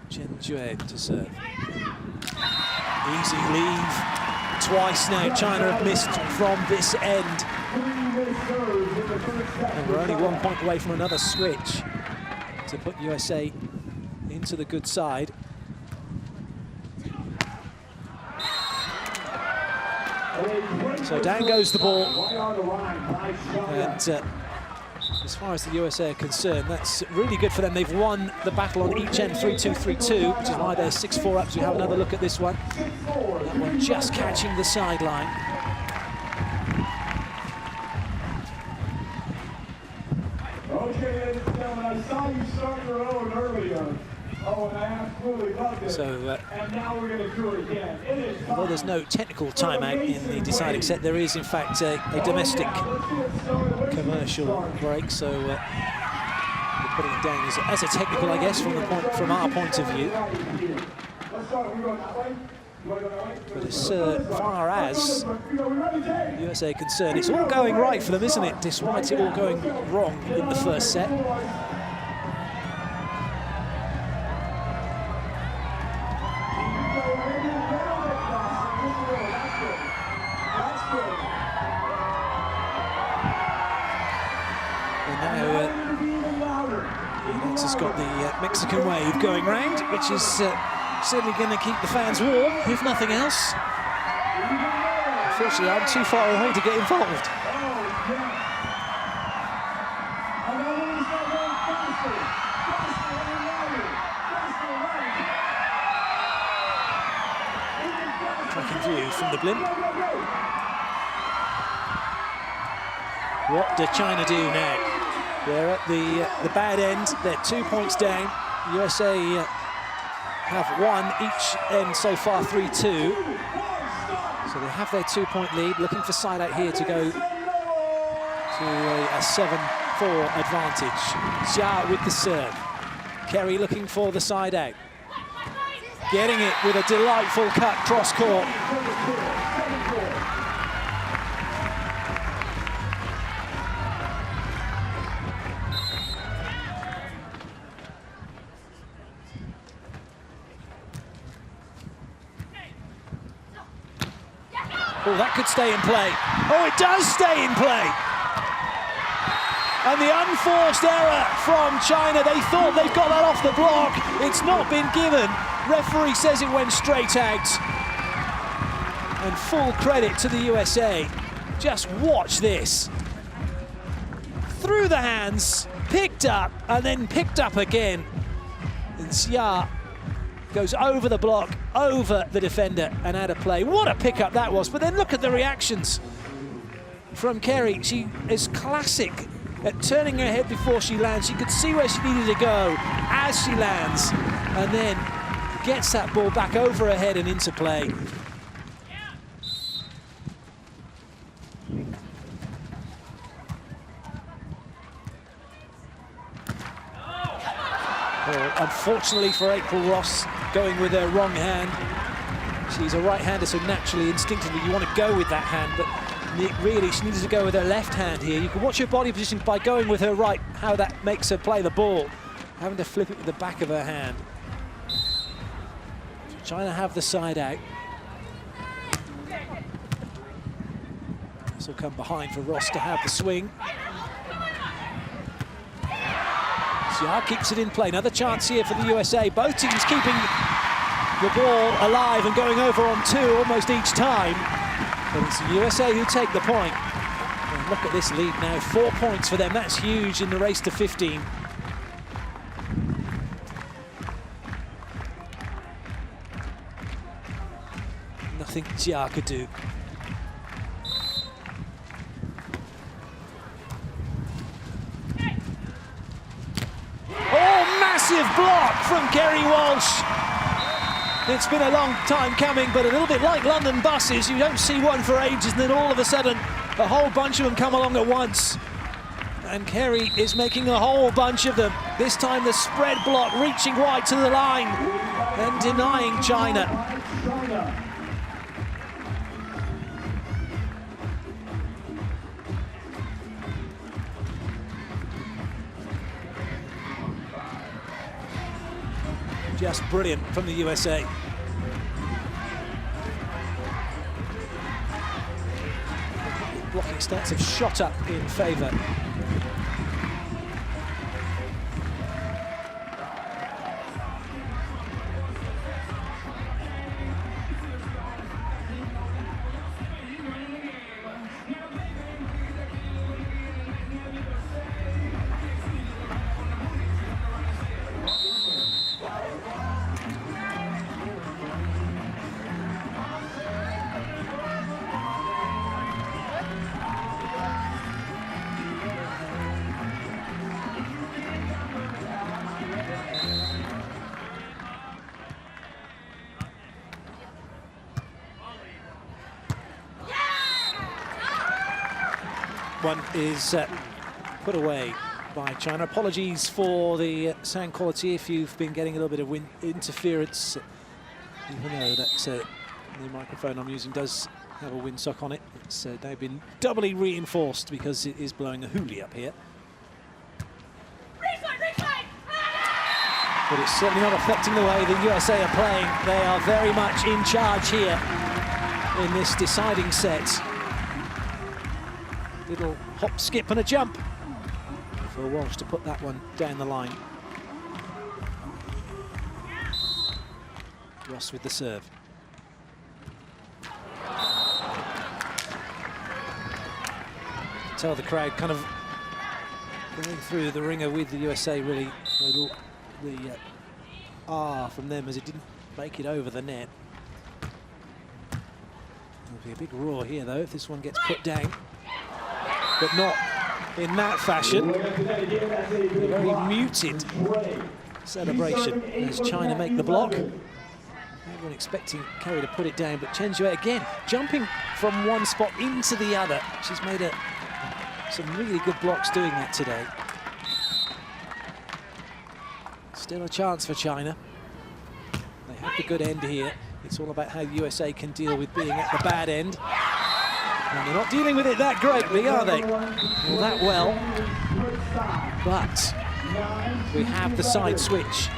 Chen Jue to serve. Easy leave. Twice now China have missed from this end. And we're only 1 point away from another switch to put USA into the good side. So down goes the ball. And as far as the USA are concerned, that's really good for them. They've won the battle on each end, 3-2, 3-2, which is why they're 6-4 up. So we have another look at this one. That one just catching the sideline. Okay, ladies and gentlemen, I saw you start your own earlier. Oh, and I absolutely loved it. So, and now we're going to do it again. It is although there's no technical timeout in the deciding set, there is in fact a domestic commercial break. So we're putting it down as a technical, I guess, from our point of view. But as far as USA are concerned, it's all going right for them, isn't it? Despite it all going wrong in the first set. Has got the Mexican wave going round, which is certainly going to keep the fans warm, if nothing else. Unfortunately, I'm too far away to get involved. Tracking view from the blimp. What does China do now? They're at the bad end. They're 2 points down. USA have won each end so far, 3-2. So they have their 2 point lead. Looking for side out here to go to a 7-4 advantage. Xia with the serve. Kerry looking for the side out. Getting it with a delightful cut cross court. Oh, that could stay in play. Oh, it does stay in play. And the unforced error from China. They thought they've got that off the block. It's not been given. Referee says it went straight out. And full credit to the USA. Just watch this. Through the hands, picked up, and then picked up again. And Xia goes over the block, over the defender, and out of play. What a pickup that was. But then look at the reactions from Kerry. She is classic at turning her head before she lands. She could see where she needed to go as she lands, and then gets that ball back over her head and into play. Well, unfortunately for April Ross, going with her wrong hand. She's a right-hander, so naturally, instinctively, you want to go with that hand, but really, she needed to go with her left hand here. You can watch her body position by going with her right, how that makes her play the ball, having to flip it with the back of her hand. Trying to have the side out. This will come behind for Ross to have the swing. Xia keeps it in play. Another chance here for the USA. Both teams keeping the ball alive and going over on two almost each time. But it's the USA who take the point. And look at this lead now. 4 points for them. That's huge in the race to 15. Nothing Xia could do. Massive block from Kerry Walsh. It's been a long time coming, but a little bit like London buses. You don't see one for ages, and then all of a sudden, a whole bunch of them come along at once. And Kerry is making a whole bunch of them. This time the spread block reaching wide to the line and denying China. Just brilliant from the USA. Blocking stats have shot up in favour. One is put away by China. Apologies for the sound quality if you've been getting a little bit of wind interference, even though that the microphone I'm using does have a windsock on it. It's now been doubly reinforced because it is blowing a hoolie up here. But it's certainly not affecting the way the USA are playing. They are very much in charge here in this deciding set. Little hop, skip and a jump for Walsh to put that one down the line. Ross with the serve. Tell the crowd kind of going through the ringer with the USA, really. The R from them as it didn't make it over the net. There'll be a big roar here though if this one gets put down. But not in that fashion. A very muted celebration as China make the block. Everyone expecting Kerry to put it down, but Chen Jue again jumping from one spot into the other. She's made some really good blocks doing that today. Still a chance for China. They have the good end here. It's all about how the USA can deal with being at the bad end. And they're not dealing with it that greatly, are they? Or that well. But we have the side switch.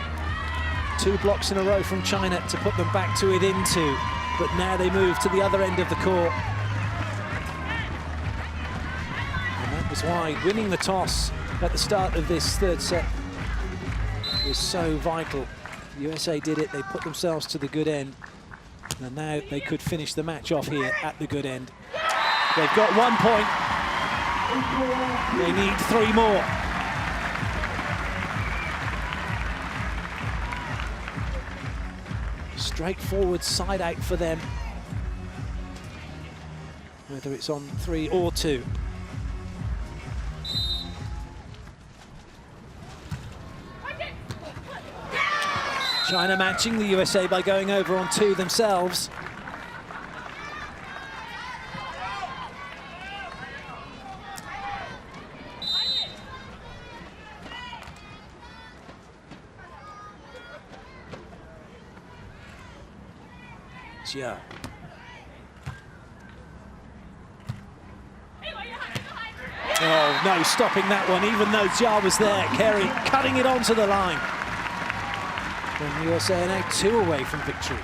2 blocks in a row from China to put them back to within 2. But now they move to the other end of the court. And that was why winning the toss at the start of this third set was so vital. The USA did it, they put themselves to the good end. And now they could finish the match off here at the good end. They've got 1 point. They need 3 more. Straightforward side out for them. Whether it's on 3 or 2. China matching the USA by going over on 2 themselves. Jia. Oh, no, stopping that one, even though Jia was there. Kerry cutting it onto the line. And the USA are now 2 away from victory.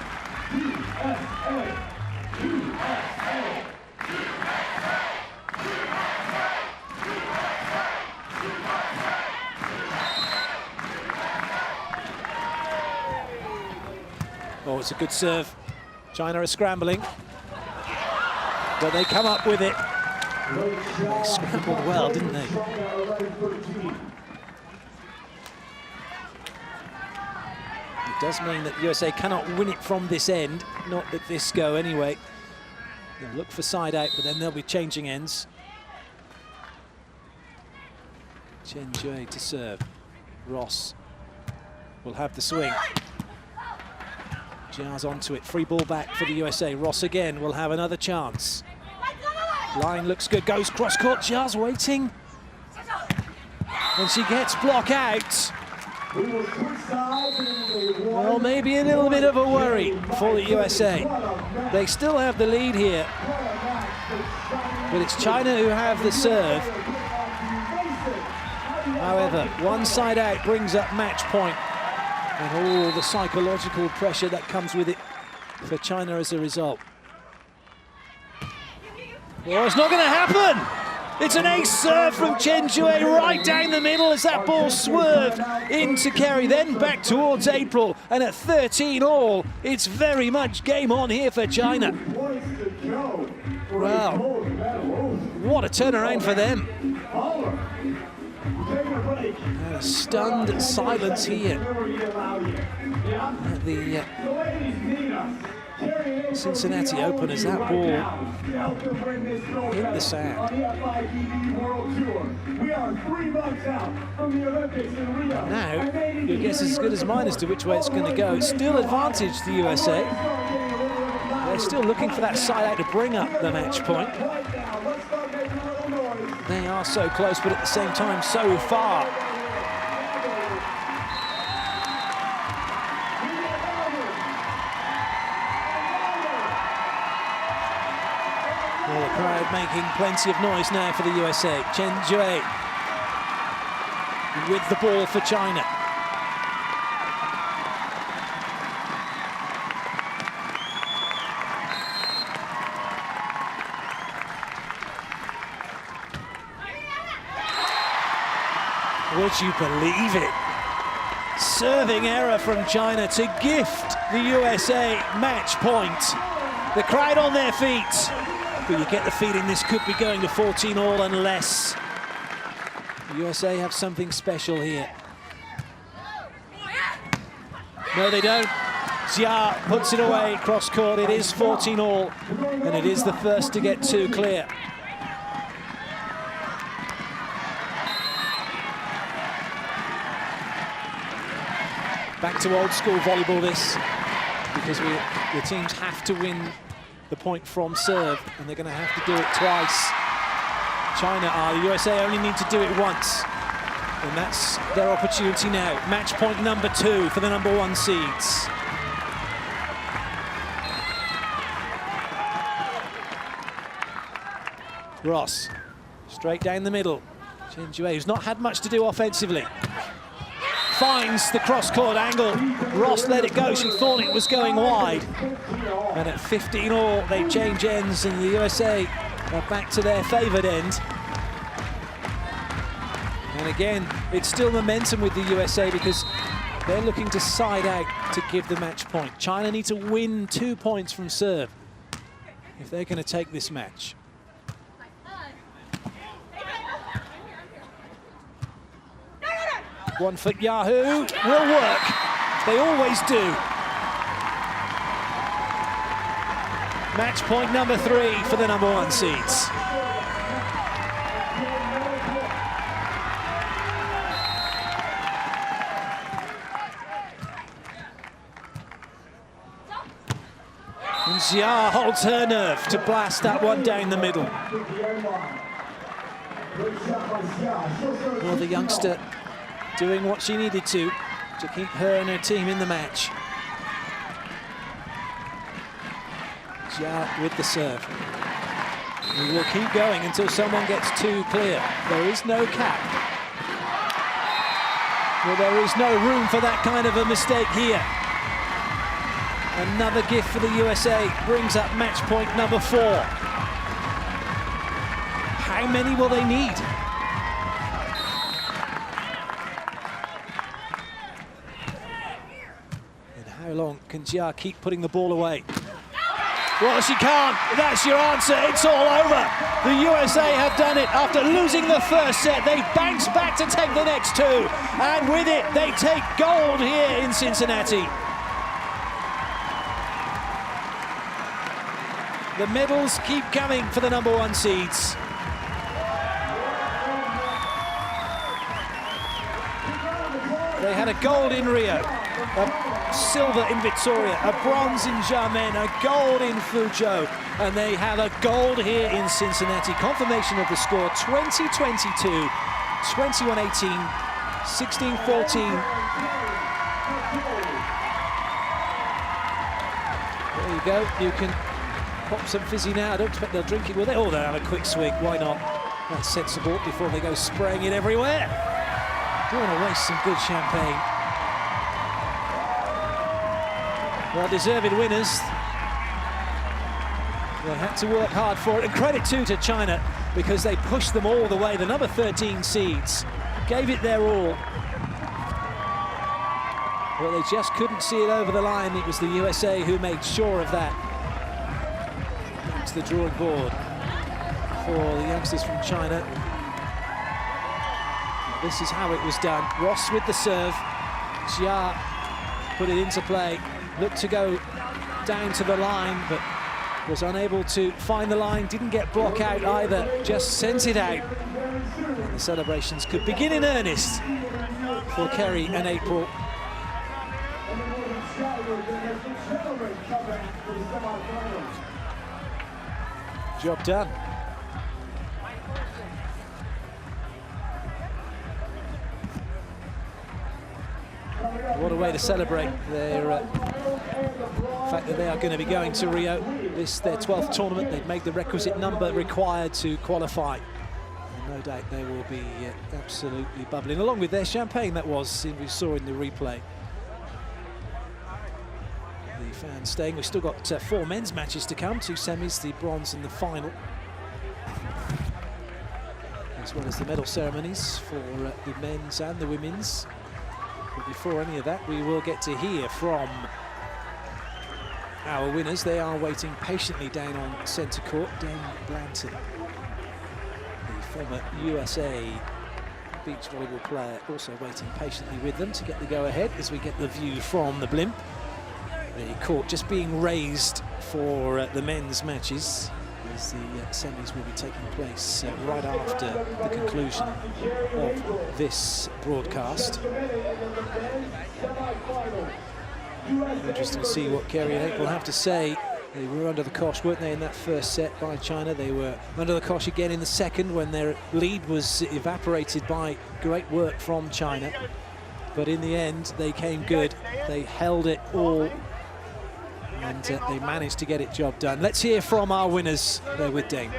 Oh, it's a good serve. China are scrambling, but they come up with it. They scrambled well, didn't they? It does mean that USA cannot win it from this end, not at this go anyway. They'll look for side out, but then they'll be changing ends. Chen Jue to serve. Ross will have the swing. Jia's onto it, free ball back for the USA. Ross again will have another chance. Line looks good, goes cross court, Jia's waiting. And she gets block out. Well, maybe a little bit of a worry for the USA. They still have the lead here, but it's China who have the serve. However, one side out brings up match point, and all the psychological pressure that comes with it for China as a result. Well, it's not going to happen. It's an ace serve from Chen Jue right down the middle as that ball swerved into Kerry, then back towards April. And at 13-all, it's very much game on here for China. Wow, what a turnaround for them. And a stunned silence here at the Cincinnati Open as that ball hit the sand. Now, your guess is as good as mine as to which way it's going to go. It's still advantage the USA. They're still looking for that side out to bring up the match point. They are so close, but at the same time, so far. Well, the crowd making plenty of noise now for the USA. Chen Jue with the ball for China. Would you believe it? Serving error from China to gift the USA match point. The crowd on their feet. But you get the feeling this could be going to 14-all unless the USA have something special here. No, they don't. Jia puts it away cross court. It is 14-all, and it is the first to get two clear. Back to old school volleyball this, because the teams have to win the point from serve, and they're going to have to do it twice. China are. The USA only need to do it once, and that's their opportunity now. Match point number 2 for the number 1 seeds. Ross, straight down the middle. Chen Jue, who's not had much to do offensively, finds the cross-court angle. Ross let it go. She thought it was going wide. And at 15-all, they change ends, and the USA are back to their favoured end. And again, it's still momentum with the USA because they're looking to side out to give the match point. China need to win 2 points from serve if they're going to take this match. One foot Yahoo will work. They always do. Match point number 3 for the number 1 seeds. And Jia holds her nerve to blast that one down the middle. Well, the youngster doing what she needed to keep her and her team in the match. Jia with the serve. We will keep going until someone gets 2 clear. There is no cap. Well, there is no room for that kind of a mistake here. Another gift for the USA brings up match point number 4. How many will they need? How long can Jia keep putting the ball away? Well, she can't. That's your answer. It's all over. The USA have done it. After losing the first set, they bounce back to take the next 2. And with it, they take gold here in Cincinnati. The medals keep coming for the number 1 seeds. They had a gold in Rio, a silver in Victoria, a bronze in Xiamen, a gold in Fuzhou, and they have a gold here in Cincinnati. Confirmation of the score, 20-22 21-18, 16-14. There you go. You can pop some fizzy now. I don't expect they'll drink it, will they? Oh, they'll have a quick swig. Why not? That's sensible before they go spraying it everywhere. Don't want to waste some good champagne. Well, deserved winners. They had to work hard for it. And credit too to China, because they pushed them all the way. The number 13 seeds gave it their all. But they just couldn't see it over the line. It was the USA who made sure of that. Back to the drawing board for the youngsters from China. This is how it was done. Ross with the serve. Xia put it into play. Looked to go down to the line, but was unable to find the line. Didn't get block out either. Just sent it out. And the celebrations could begin in earnest for Kerry and April. Job done. What a way to celebrate their fact that they are going to be going to Rio. This their 12th tournament. They've made the requisite number required to qualify. And no doubt they will be absolutely bubbling, along with their champagne that was, we saw in the replay. The fans staying. We've still got 4 men's matches to come, 2 semis, the bronze and the final, as well as the medal ceremonies for the men's and the women's. But before any of that, we will get to hear from our winners. They are waiting patiently down on centre court. Dame Blanton, the former USA beach volleyball player, also waiting patiently with them to get the go-ahead as we get the view from the blimp. The court just being raised for the men's matches, as the semis will be taking place right after the conclusion of this broadcast. Interesting to see what Kerry and April have to say. They were under the cosh, weren't they, in that first set by China? They were under the cosh again in the second when their lead was evaporated by great work from China. But in the end, they came good. They held it all, and they managed to get it job done. Let's hear from our winners. They're with Dane.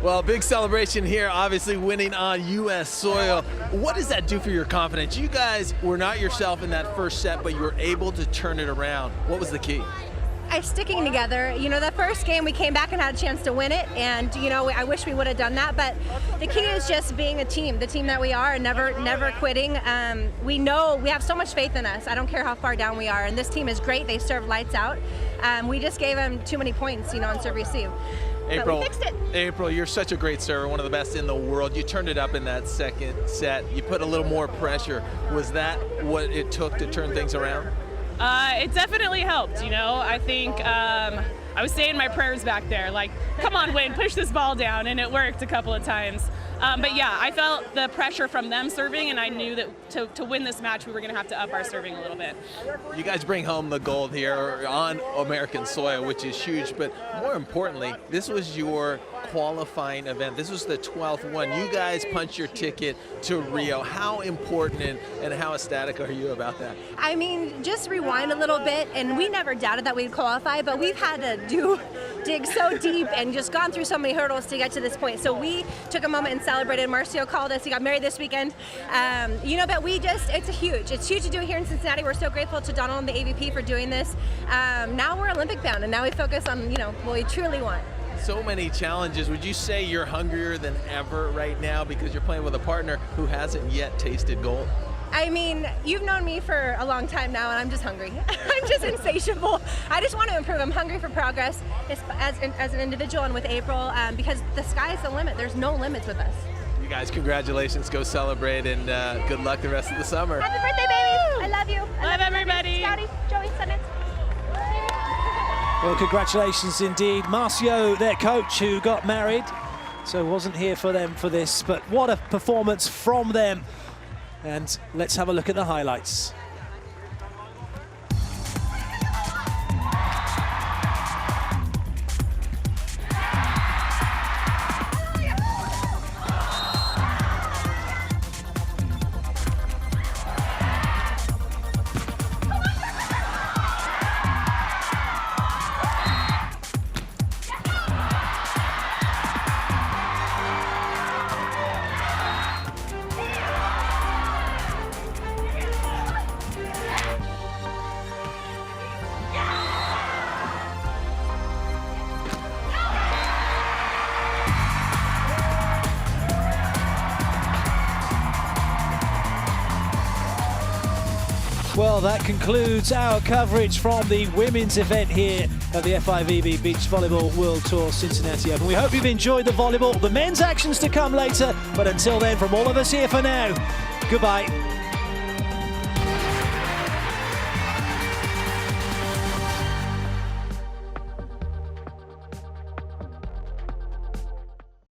Well, big celebration here, obviously winning on U.S. soil. What does that do for your confidence? You guys were not yourself in that first set, but you were able to turn it around. What was the key? Sticking together. You know, the first game we came back and had a chance to win it, and you know, I wish we would have done that, but the key is just being a team, the team that we are, and never quitting. We know we have so much faith in us. I don't care how far down we are, and this team is great. They serve lights out. We just gave them too many points, you know, on serve receive. April, but we fixed it. April, you're such a great server, one of the best in the world. You turned it up in that second set. You put a little more pressure. Was that what it took to turn things around? It definitely helped, you know. I think I was saying my prayers back there, like, come on, Wayne, push this ball down, and it worked a couple of times. But yeah, I felt the pressure from them serving, and I knew that to win this match, we were going to have to up our serving a little bit. You guys bring home the gold here on American soil, which is huge, but more importantly, this was your qualifying event. This was the 12th one. You guys punched your ticket to Rio. How important and how ecstatic are you about that? I mean, just rewind a little bit, and we never doubted that we'd qualify, but we've had to dig so deep and just gone through so many hurdles to get to this point. So we took a moment and celebrated. Marcio called us. He got married this weekend. You know, but it's huge to do it here in Cincinnati. We're so grateful to Donald and the AVP for doing this. Now we're Olympic bound, and now we focus on, you know, what we truly want. So many challenges. Would you say you're hungrier than ever right now because you're playing with a partner who hasn't yet tasted gold? I mean, you've known me for a long time now, and I'm just hungry. I'm just insatiable. I just want to improve. I'm hungry for progress as an individual and with April, because the sky's the limit. There's no limits with us. You guys, congratulations. Go celebrate, and good luck the rest of the summer. Happy birthday, babies. I love you. Love everybody. Scouty, Joey, Sundance. Well, congratulations indeed. Marcio, their coach, who got married, so wasn't here for them for this, but what a performance from them. And let's have a look at the highlights. Well, that concludes our coverage from the women's event here at the FIVB Beach Volleyball World Tour Cincinnati Open. We hope you've enjoyed the volleyball. The men's action's to come later, but until then, from all of us here for now, goodbye.